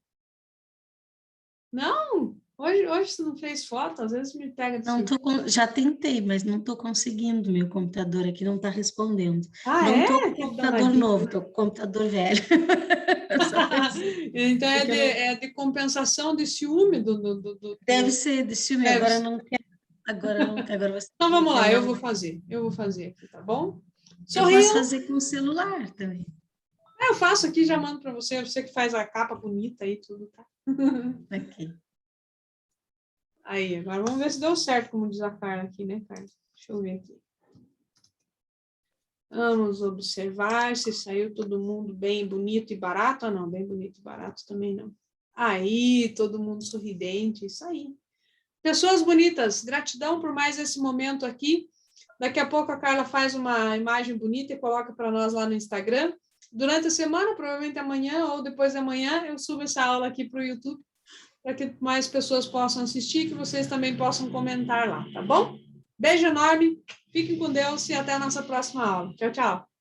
Não? Hoje você não fez foto? Às vezes me pega de já tentei, mas não estou conseguindo. Meu computador aqui não está respondendo. Ah, não estou com Que computador danadinho. novo, estou com computador velho. Então é de compensação de ciúme do... Deve ser de ciúme, agora não quero. Agora você então vamos lá, eu vou fazer aqui, tá bom? Eu posso fazer com o celular também. Eu faço aqui, já mando para você que faz a capa bonita aí, tudo, tá? Aqui. Aí, agora vamos ver se deu certo, como diz a Carla aqui, né, Carla? Deixa eu ver aqui. Vamos observar se saiu todo mundo bem bonito e barato. Ah, não, bem bonito e barato também não. Aí, todo mundo sorridente, isso aí. Pessoas bonitas, gratidão por mais esse momento aqui. Daqui a pouco a Carla faz uma imagem bonita e coloca para nós lá no Instagram. Durante a semana, provavelmente amanhã ou depois de amanhã, eu subo essa aula aqui para o YouTube, para que mais pessoas possam assistir, que vocês também possam comentar lá, tá bom? Beijo enorme, fiquem com Deus e até a nossa próxima aula. Tchau, tchau.